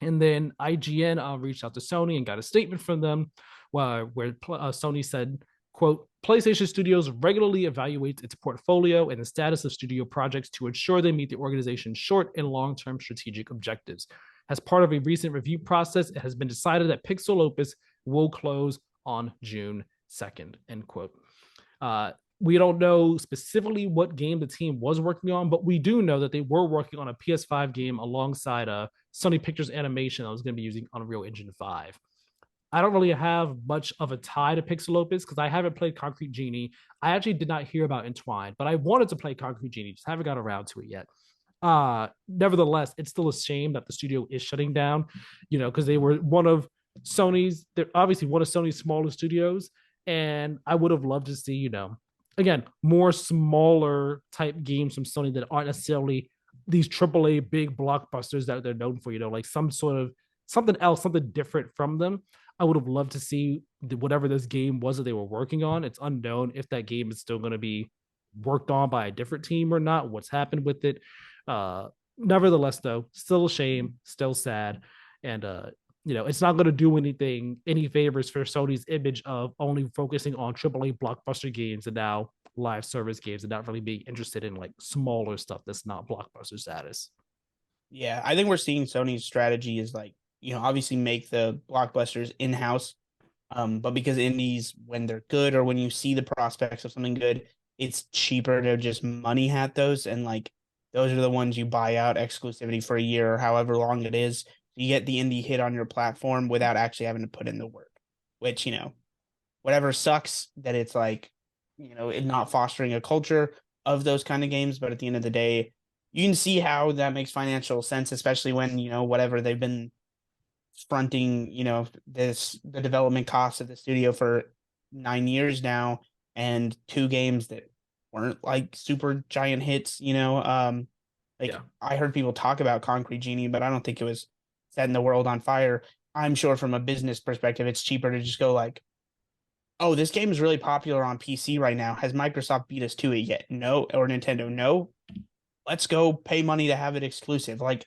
And then IGN reached out to Sony and got a statement from them where Sony said, quote, PlayStation Studios regularly evaluates its portfolio and the status of studio projects to ensure they meet the organization's short and long-term strategic objectives. As part of a recent review process, it has been decided that PixelOpus will close on June 2nd, end quote. We don't know specifically what game the team was working on, but we do know that they were working on a PS5 game alongside Sony Pictures Animation that was going to be using Unreal Engine 5. I don't really have much of a tie to PixelOpus because I haven't played Concrete Genie. I actually did not hear about Entwined, but I wanted to play Concrete Genie, just haven't got around to it yet. Nevertheless, it's still a shame that the studio is shutting down, because they were they're obviously one of Sony's smallest studios, and I would have loved to see, again, more smaller type games from Sony that aren't necessarily these AAA big blockbusters that they're known for, like some sort of something else, something different from them. I would have loved to see whatever this game was that they were working on. It's unknown if that game is still going to be worked on by a different team or not, what's happened with it. Nevertheless, though, still a shame, still sad. And it's not going to do any favors for Sony's image of only focusing on AAA blockbuster games and now live service games and not really being interested in like smaller stuff that's not blockbuster status. Yeah, I think we're seeing Sony's strategy is like, obviously make the blockbusters in-house. But because indies, when they're good or when you see the prospects of something good, it's cheaper to just money hat those. And like those are the ones you buy out exclusivity for a year or however long it is. You get the indie hit on your platform without actually having to put in the work, which, whatever sucks that it's like, it not fostering a culture of those kind of games. But at the end of the day, you can see how that makes financial sense, especially when, whatever they've been fronting, the development costs of the studio for 9 years now, and two games that weren't like super giant hits, I heard people talk about Concrete Genie, but I don't think it was setting the world on fire. I'm sure from a business perspective, it's cheaper to just go like, oh, this game is really popular on PC right now. Has Microsoft beat us to it yet? No. Or Nintendo? No. Let's go pay money to have it exclusive. Like,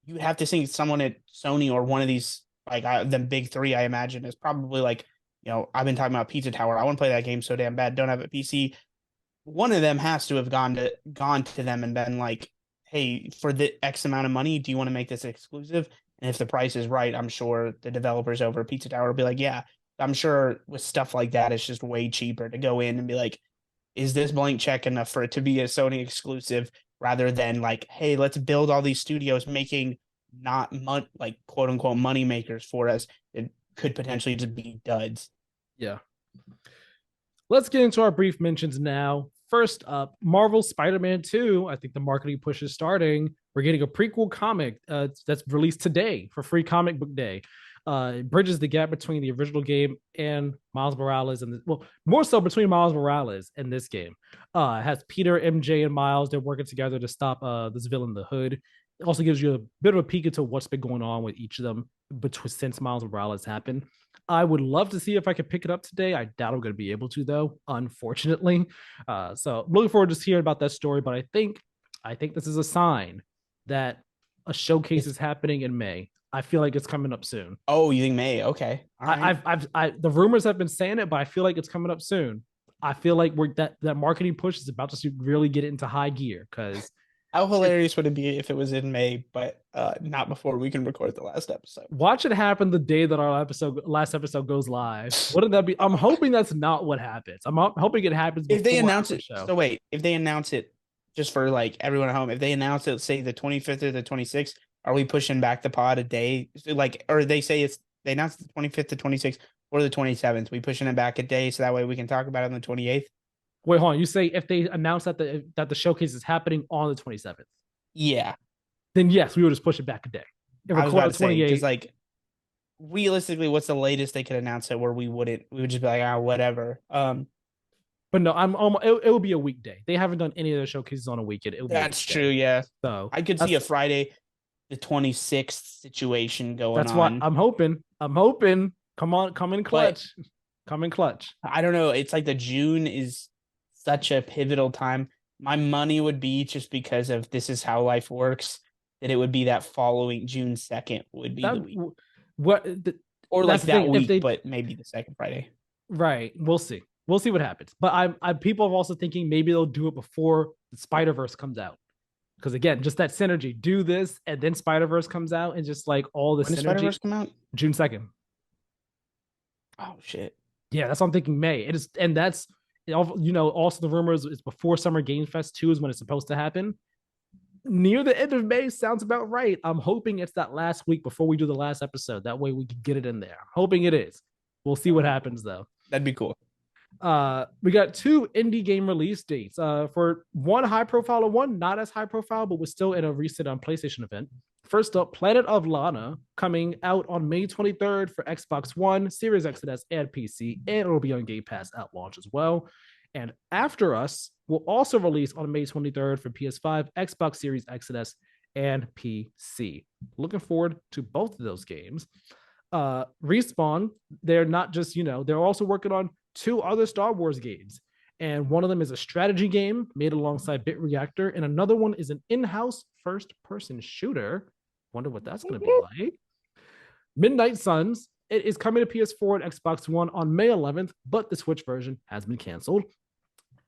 you have to think someone at Sony or one of these, like the big three, I imagine, is probably like, I've been talking about Pizza Tower. I want to play that game so damn bad. Don't have a PC. One of them has to have gone to them and been like, hey, for the X amount of money, do you want to make this exclusive? And if the price is right, I'm sure the developers over at Pizza Tower will be like, yeah. I'm sure with stuff like that, it's just way cheaper to go in and be like, is this blank check enough for it to be a Sony exclusive, rather than like, hey, let's build all these studios making not like quote unquote money makers for us. It could potentially just be duds. Yeah. Let's get into our brief mentions now. First up, Marvel Spider-Man 2. I think the marketing push is starting. We're getting a prequel comic that's released today for Free Comic Book Day. It bridges the gap between the original game and Miles Morales, and more so between Miles Morales and this game. It has Peter, MJ, and Miles. They're working together to stop this villain, the Hood. It also gives you a bit of a peek into what's been going on with each of them since Miles Morales happened. I would love to see if I could pick it up today. I doubt I'm going to be able to, though, unfortunately. So looking forward to hearing about that story. But I think this is a sign that a showcase is happening in May. I feel like it's coming up soon. Oh, you think May? Okay. All right. The rumors have been saying it, but I feel like it's coming up soon. I feel like that marketing push is about to really get into high gear, because how hilarious would it be if it was in May, but not before we can record the last episode? Watch it happen the day that our last episode goes live. Wouldn't that be? I'm hoping that's not what happens. I'm hoping it happens if they announce it. So wait, if they announce it, just for like everyone at home, if they announce it, say the 25th or the 26th, are we pushing back the pod a day? Like, or they say they announce the 25th to 26th or the 27th? We pushing it back a day so that way we can talk about it on the 28th. Wait, hold on. You say if they announce that the showcase is happening on the 27th? Yeah. Then yes, we would just push it back a day. I was about to say, because like realistically, what's the latest they could announce it where we would just be like, whatever. But no, it will be a weekday. They haven't done any of their showcases on a weekend. That's true, yeah. So I could see a Friday the 26th situation going on. That's what I'm hoping. Come in clutch. Come in clutch. I don't know. It's like the June is such a pivotal time. My money would be, just because of this is how life works, that it would be that following June 2nd would be the week. Or like that week, but maybe the second Friday. Right. We'll see. We'll see what happens. But people are also thinking maybe they'll do it before the Spider-Verse comes out. Because again, just that synergy. Do this, and then Spider-Verse comes out, and just like all the synergy. When does Spider-Verse come out? June 2nd. Oh shit. Yeah, that's what I'm thinking. May. It is, and that's also the rumors is before Summer Game Fest 2 is when it's supposed to happen. Near the end of May sounds about right. I'm hoping it's that last week before we do the last episode. That way we can get it in there. I'm hoping it is. We'll see what happens though. That'd be cool. We got 2 indie game release dates. For one high profile and one not as high profile, but was still in a recent PlayStation event. First up, Planet of Lana, coming out on May 23rd for Xbox One, Series X and S, and PC, and it'll be on Game Pass at launch as well. And After Us will also release on May 23rd for PS5, Xbox Series X and S, and PC. Looking forward to both of those games. Respawn, they're not just, they're also working on 2 other Star Wars games. And one of them is a strategy game made alongside Bit Reactor, and another one is an in-house first-person shooter. Wonder what that's going to be like. Midnight Suns. It is coming to PS4 and Xbox One on May 11th, but the Switch version has been canceled.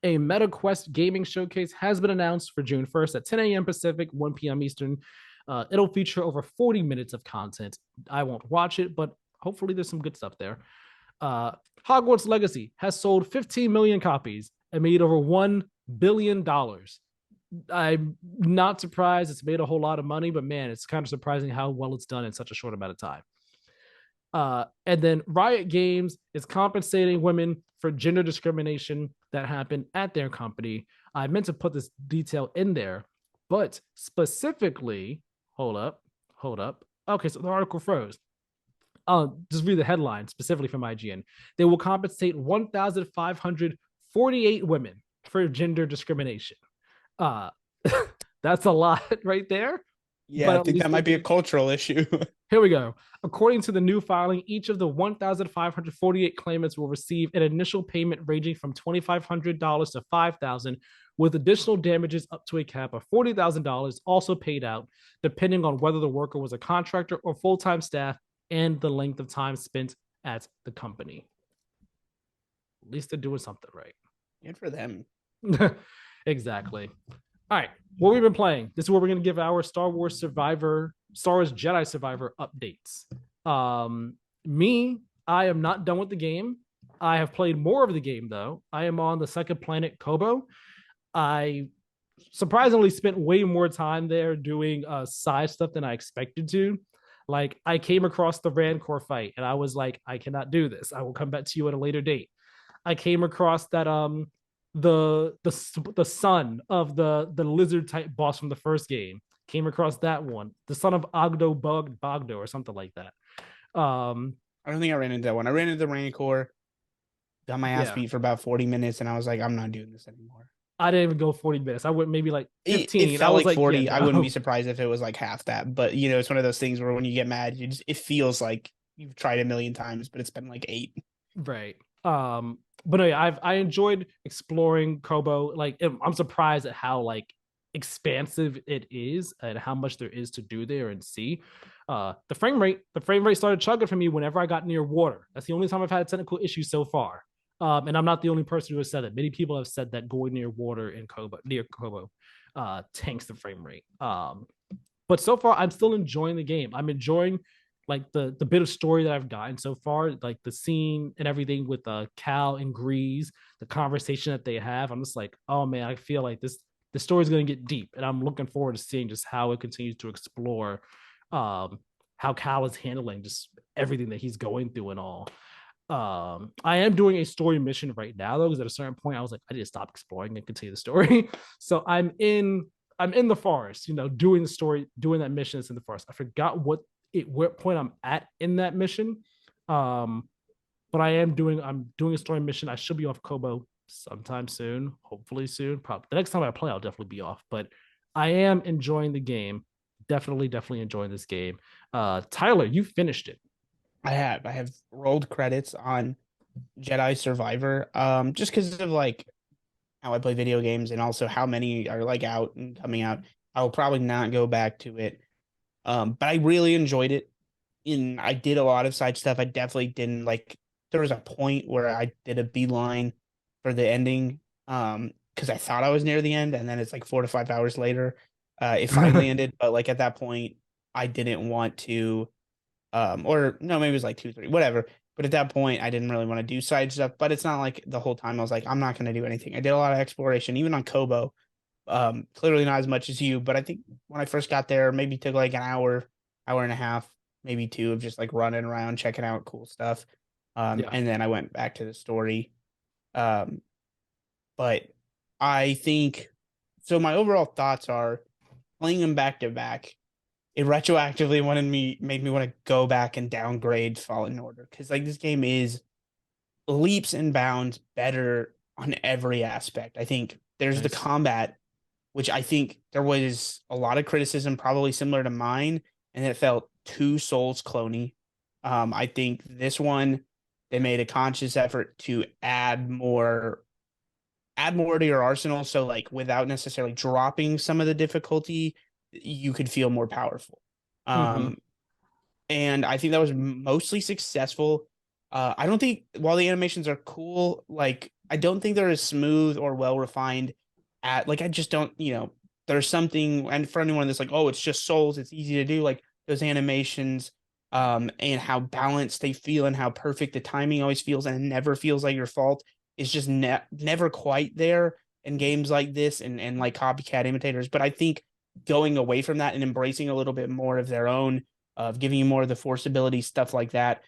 A MetaQuest gaming showcase has been announced for June 1st at 10 a.m. Pacific, 1 p.m. Eastern. It'll feature over 40 minutes of content. I won't watch it, but hopefully there's some good stuff there. Hogwarts Legacy has sold 15 million copies and made over $1 billion. I'm not surprised it's made a whole lot of money, but man, it's kind of surprising how well it's done in such a short amount of time. And then Riot Games is compensating women for gender discrimination that happened at their company. I meant to put this detail in there, but specifically, hold up. Okay, so the article froze. Just read the headline specifically from IGN. They will compensate 1,548 women for gender discrimination. That's a lot right there. Yeah, I think that might be a cultural issue. Here we go. According to the new filing, each of the 1,548 claimants will receive an initial payment ranging from $2,500 to $5,000, with additional damages up to a cap of $40,000 also paid out, depending on whether the worker was a contractor or full-time staff and the length of time spent at the company. At least they're doing something right. Good for them. Exactly. All right, what we've been playing. This is where we're going to give our Star Wars Jedi Survivor updates. I am not done with the game. I have played more of the game, though. I am on the second planet, Kobo. I surprisingly spent way more time there doing side stuff than I expected to. Like, I came across the Rancor fight, and I was like, I cannot do this. I will come back to you at a later date. I came across that the son of the lizard type boss from the first game. Came across that one, the son of Bogdo or something like that. I don't think I ran into that one. I ran into the Rancor, got my ass beat for about 40 minutes, and I was like, I'm not doing this anymore. I didn't even go 40 minutes. I went maybe like 15. It felt like 40. Yeah, no. I wouldn't be surprised if it was like half that. But you know, it's one of those things where when you get mad, it feels like you've tried a million times, but it's been like 8. Right. But no, I enjoyed exploring Kobo. Like, I'm surprised at how like expansive it is and how much there is to do there and see. The frame rate started chugging for me whenever I got near water. That's the only time I've had a technical issue so far. And I'm not the only person who has said it. Many people have said that going near water in near Kobo, tanks the frame rate. But so far, I'm still enjoying the game. I'm enjoying like the bit of story that I've gotten so far, like the scene and everything with Cal and Grease, the conversation that they have. I'm just like, oh man, I feel like the story is going to get deep, and I'm looking forward to seeing just how it continues to explore how Cal is handling just everything that he's going through and all. I am doing a story mission right now though, because at a certain point I was like, I need to stop exploring and continue the story. So I'm in the forest, you know, doing the story, doing that mission that's in the forest. I forgot what point I'm at in that mission. But I'm doing a story mission. I should be off Kobo sometime soon, hopefully soon. Probably the next time I play, I'll definitely be off. But I am enjoying the game. Definitely enjoying this game. Tyler, you finished it. I have rolled credits on Jedi Survivor. Just because of like how I play video games and also how many are like out and coming out. I will probably not go back to it. But I really enjoyed it. I did a lot of side stuff. I definitely didn't like. There was a point where I did a beeline for the ending. Because I thought I was near the end, and then it's like 4 to 5 hours later, it finally ended. But like at that point, I didn't want to. Or no, maybe it was like 2, 3, whatever. But at that point, I didn't really want to do side stuff. But it's not like the whole time I was like, I'm not going to do anything. I did a lot of exploration, even on Kobo. Clearly not as much as you, but I think when I first got there, maybe took like an hour and a half, maybe 2 of just like running around, checking out cool stuff. And then I went back to the story. But I think so. My overall thoughts are playing them back to back. It retroactively made me want to go back and downgrade Fallen Order, because like this game is leaps and bounds better on every aspect. I think there's the combat, which I think there was a lot of criticism, probably similar to mine, and it felt too Souls cloney. I think this one, they made a conscious effort to add more add more to your arsenal. So like without necessarily dropping some of the difficulty, you could feel more powerful. Mm-hmm. Um, and I think that was mostly successful. I don't think while the animations are cool, like I don't think they're as smooth or well refined at like I just don't, there's something and for anyone that's like, oh, it's just Souls, it's easy to do, like those animations, and how balanced they feel and how perfect the timing always feels and it never feels like your fault is just never quite there in games like this and like copycat imitators. But I think going away from that and embracing a little bit more of their own of giving you more of the force ability, stuff like that.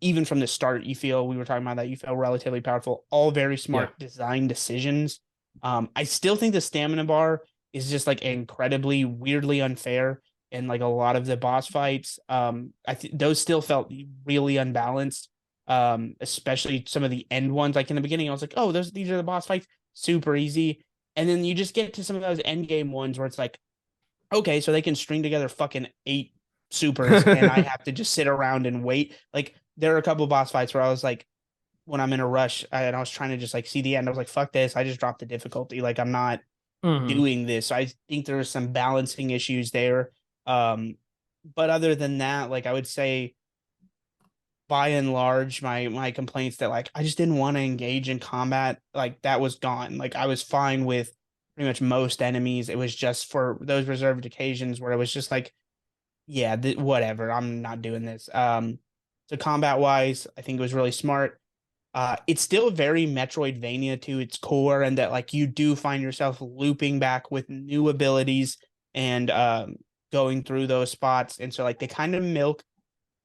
Even from the start, you feel we were talking about that you feel relatively powerful. All very Yeah. smart design decisions. I still think the stamina bar is just like incredibly weirdly unfair in like a lot of the boss fights. I think those still felt really unbalanced. Especially some of the end ones. Like in the beginning, I was like, oh, these are the boss fights, super easy. And then you just get to some of those end game ones where it's like, okay, so they can string together fucking 8 supers and I have to just sit around and wait. Like there are a couple boss fights where I was like, when I'm in a rush and I was trying to just like see the end, I was like, fuck this. I just dropped the difficulty. Like I'm not Mm-hmm. doing this. So I think there are some balancing issues there. Um, but other than that, like I would say by and large, my complaints that like I just didn't want to engage in combat, like that was gone. Like I was fine with pretty much most enemies. It was just for those reserved occasions where it was just like, yeah, whatever. I'm not doing this. So combat wise, I think it was really smart. It's still very Metroidvania to its core, and that like you do find yourself looping back with new abilities and going through those spots. And so like they kind of milk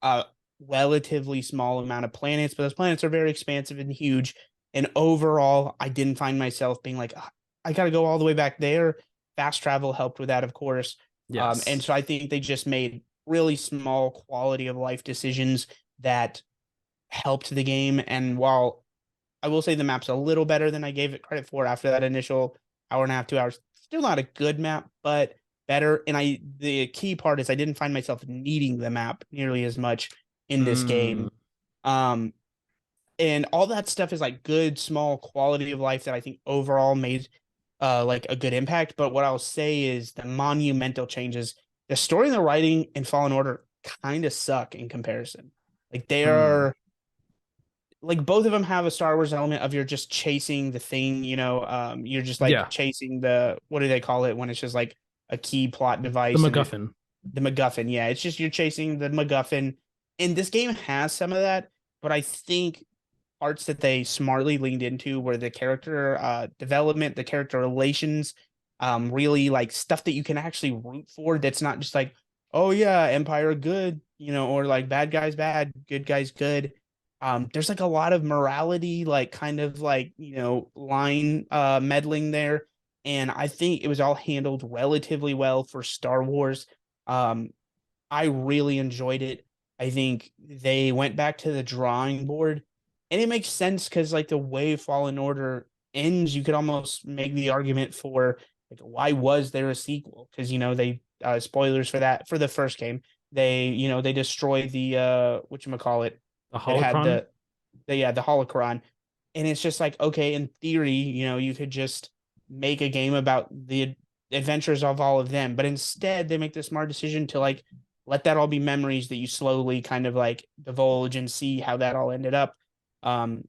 a relatively small amount of planets, but those planets are very expansive and huge. And overall, I didn't find myself being like, I got to go all the way back there. Fast travel helped with that, of course. And Yes. so I think they just made really small quality of life decisions that helped the game. And while I will say the map's a little better than I gave it credit for after that initial hour and a half, 2 hours, still not a good map, but better. And the key part is I didn't find myself needing the map nearly as much in this Mm. game. Um, and all that stuff is like good, small quality of life that I think overall made like a good impact. But what I'll say is the monumental changes, the story and the writing in Fallen Order kind of suck in comparison. Like they Mm. are like both of them have a Star Wars element of you're just chasing the thing, you're just like Yeah. chasing the what do they call it when it's just like a key plot The device and MacGuffin. the MacGuffin. Yeah, it's just you're chasing the MacGuffin. And this game has some of that, but I think parts that they smartly leaned into were the character development, the character relations, really like stuff that you can actually root for. That's not just like, oh yeah, Empire good, or like bad guys bad, good guys good. There's like a lot of morality, like kind of like line meddling there, and I think it was all handled relatively well for Star Wars. Um, I really enjoyed it. I think they went back to the drawing board, and it makes sense because like the way Fallen Order ends, you could almost make the argument for like why was there a sequel? Because they spoilers for that for the first game, they destroyed the what you call it The that had holocron. the holocron, and it's just like okay, in theory, you could just make a game about the adventures of all of them, but instead they make the smart decision to like let that all be memories that you slowly kind of like divulge and see how that all ended up. Um,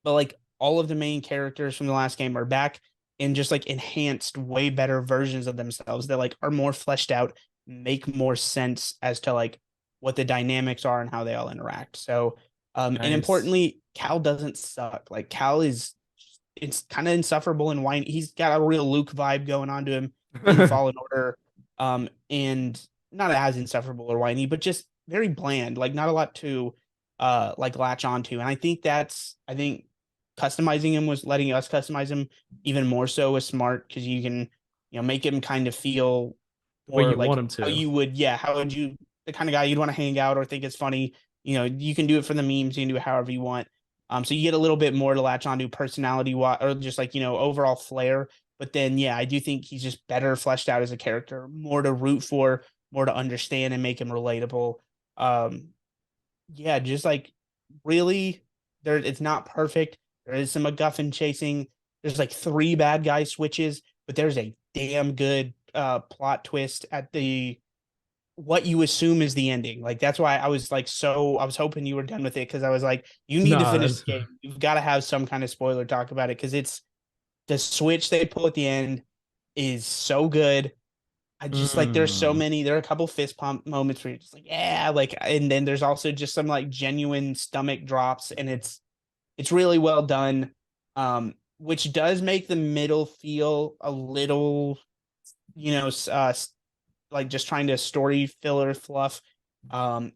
but like all of the main characters from the last game are back in just like enhanced, way better versions of themselves that like are more fleshed out, make more sense as to like what the dynamics are and how they all interact. So, and Nice. importantly, Cal doesn't suck. Like Cal is, it's kind of insufferable and whiny. He's got a real Luke vibe going on to him in Fallen Order, and not as insufferable or whiny, but just very bland. Like not a lot to like latch onto. And I think customizing him was letting us customize him even more so was smart because you can make him kind of feel The way more you want like him how to. you would, yeah, how would you, the kind of guy you'd want to hang out or think it's funny. You can do it for the memes, you can do it however you want. So you get a little bit more to latch onto personality or just like overall flair. But then yeah, I do think he's just better fleshed out as a character, more to root for, more to understand and make him relatable. um yeah, just like really there, it's not perfect. There is some MacGuffin chasing. there's like 3 bad guy switches, but there's a damn good plot twist at the what you assume is the ending. Like that's why I was like I was hoping you were done with it because I was like, you need to No, finish the game. You've got to have some kind of spoiler talk about it because it's the switch they pull at the end is so good. I just like there are a couple fist pump moments where you're just like, yeah, like, and then there's also just some like genuine stomach drops, and it's really well done. Which does make the middle feel a little, like just trying to story filler fluff.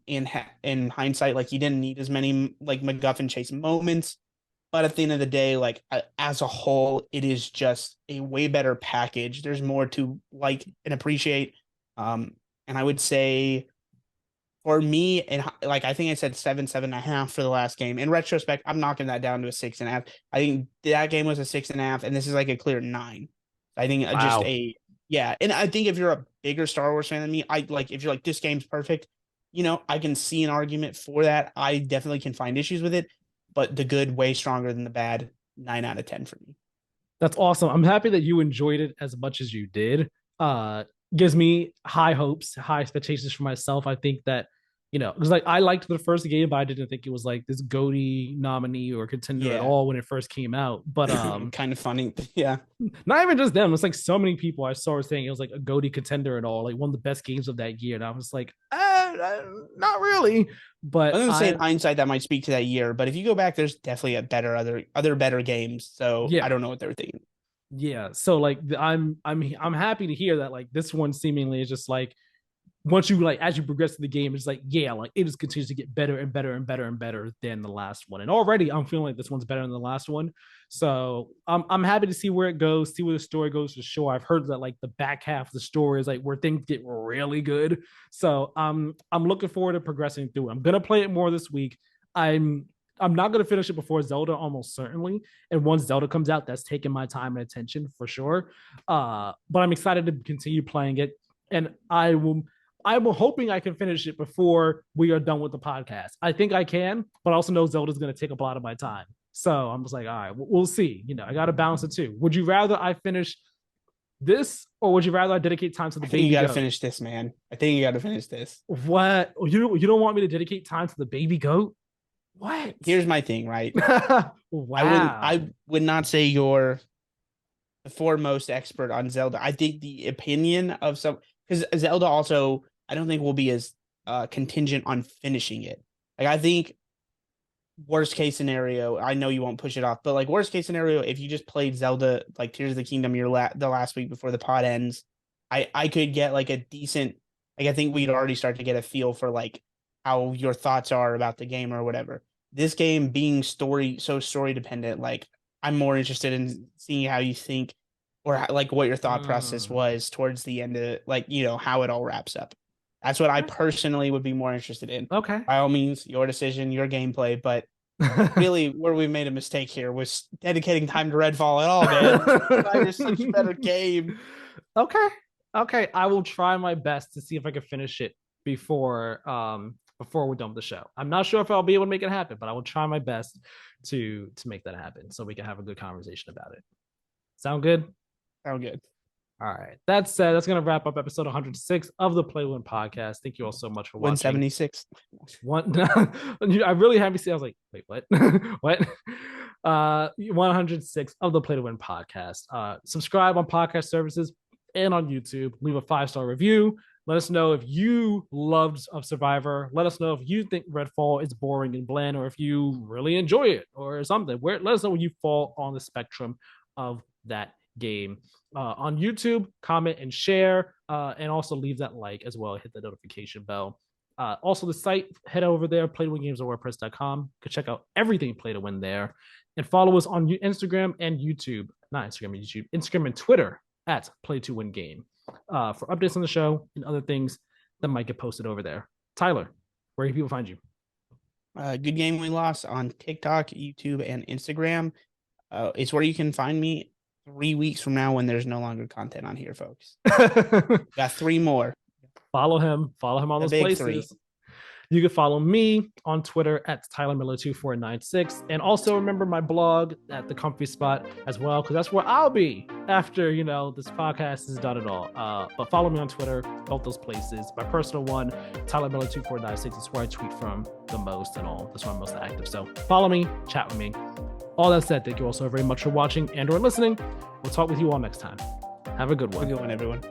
In hindsight, like you didn't need as many like MacGuffin chase moments, but at the end of the day, like as a whole, it is just a way better package. There's more to like and appreciate. And I would say for me, and like I think I said 7.5 for the last game. In retrospect, I'm knocking that down to a 6.5. I think that game was a 6.5, and this is like a clear 9. I think just wow. yeah. And I think if you're a bigger Star Wars fan than me, I like if you're like this game's perfect, I can see an argument for that. I definitely can find issues with it, but the good way stronger than the bad. 9 out of 10 for me. That's awesome. I'm happy that you enjoyed it as much as you did. Uh, Gives me high hopes, high expectations for myself. I think that, because like I liked the first game, but I didn't think it was like this GOTY nominee or contender at Yeah. all when it first came out. But Kind of funny. Yeah. not even just them. It's like so many people I saw saying it was like a GOTY contender and all, like one of the best games of that year. And I was like, not really. I But was gonna say in hindsight that might speak to that year, but if you go back, there's definitely a better other better games. So I yeah, don't know what they were thinking. yeah. So like I'm happy to hear that like this one seemingly is just like once you like as you progress through the game, it's like yeah, like it just continues to get better and better and better and better than the last one. And already I'm feeling like this one's better than the last one. So I'm happy to see where it goes, see where the story goes for sure. I've heard that like the back half of the story is like where things get really good. So I'm looking forward to progressing through it. I'm gonna play it more this week. I'm not going to finish it before Zelda, almost certainly. And once Zelda comes out, that's taking my time and attention for sure. But I'm excited to continue playing it, and I'm hoping I can finish it before we are done with the podcast. I think I can, but I also know Zelda's going to take up a lot of my time. So I'm just like, all right, we'll see. I got to balance it too. Would you rather I finish this, or would you rather I dedicate time to the I think you baby got to goat? finish this, man. I think you got to finish this. What you don't want me to dedicate time to the baby goat? What? Here's my thing, right? Wow. I would not say you're the foremost expert on Zelda. I think the opinion of some because Zelda also I don't think will be as contingent on finishing it. Like I think worst case scenario, I know you won't push it off, but like worst case scenario, if you just played Zelda like Tears of the Kingdom the last week before the pod ends, I could get like a decent like I think we'd already start to get a feel for like how your thoughts are about the game or whatever. This game being story dependent, like I'm more interested in seeing how you think or how, like what your thought process Mm. was towards the end of like how it all wraps up. That's what I personally would be more interested in. Okay. By all means, your decision, your gameplay, but really where we made a mistake here was dedicating time to Redfall at all, man. Five is such a better game. Okay. Okay. I will try my best to see if I can finish it before we're done with the show. I'm not sure if I'll be able to make it happen, but I will try my best to make that happen so we can have a good conversation about it. Sound good? Sound good. All right. That said, that's going to wrap up episode 106 of the Play Win podcast. Thank you all so much for watching. 176. One, I really happy to see. I was like, wait, what? What? 106 of the Play to Win podcast. Subscribe on podcast services and on YouTube. Leave a 5-star review. Let us know if you loved of Survivor. Let us know if you think Redfall is boring and bland, or if you really enjoy it, or something. Let us know where you fall on the spectrum of that game. On YouTube, comment and share, and also leave that like as well. Hit the notification bell. Also, the site, head over there, playtowingames.wordpress.com. You can check out everything Play to Win there. And follow us on Instagram and YouTube. Not Instagram and YouTube. Instagram and Twitter at Play to Win Game. For updates on the show and other things that might get posted over there. Tyler, where can people find you? Good Game We Lost on TikTok, YouTube, and Instagram. It's where you can find me 3 weeks from now when there's no longer content on here, folks. Got 3 more. Follow him on those places. 3. You can follow me on Twitter at TylerMiller2496. And also remember my blog at The Comfy Spot as well, because that's where I'll be after, this podcast is done and all. But follow me on Twitter, both those places. My personal one, TylerMiller2496, is where I tweet from the most and all. That's where I'm most active. So follow me, chat with me. All that said, thank you all so very much for watching and or listening. We'll talk with you all next time. Have a good one. Have a good one, everyone.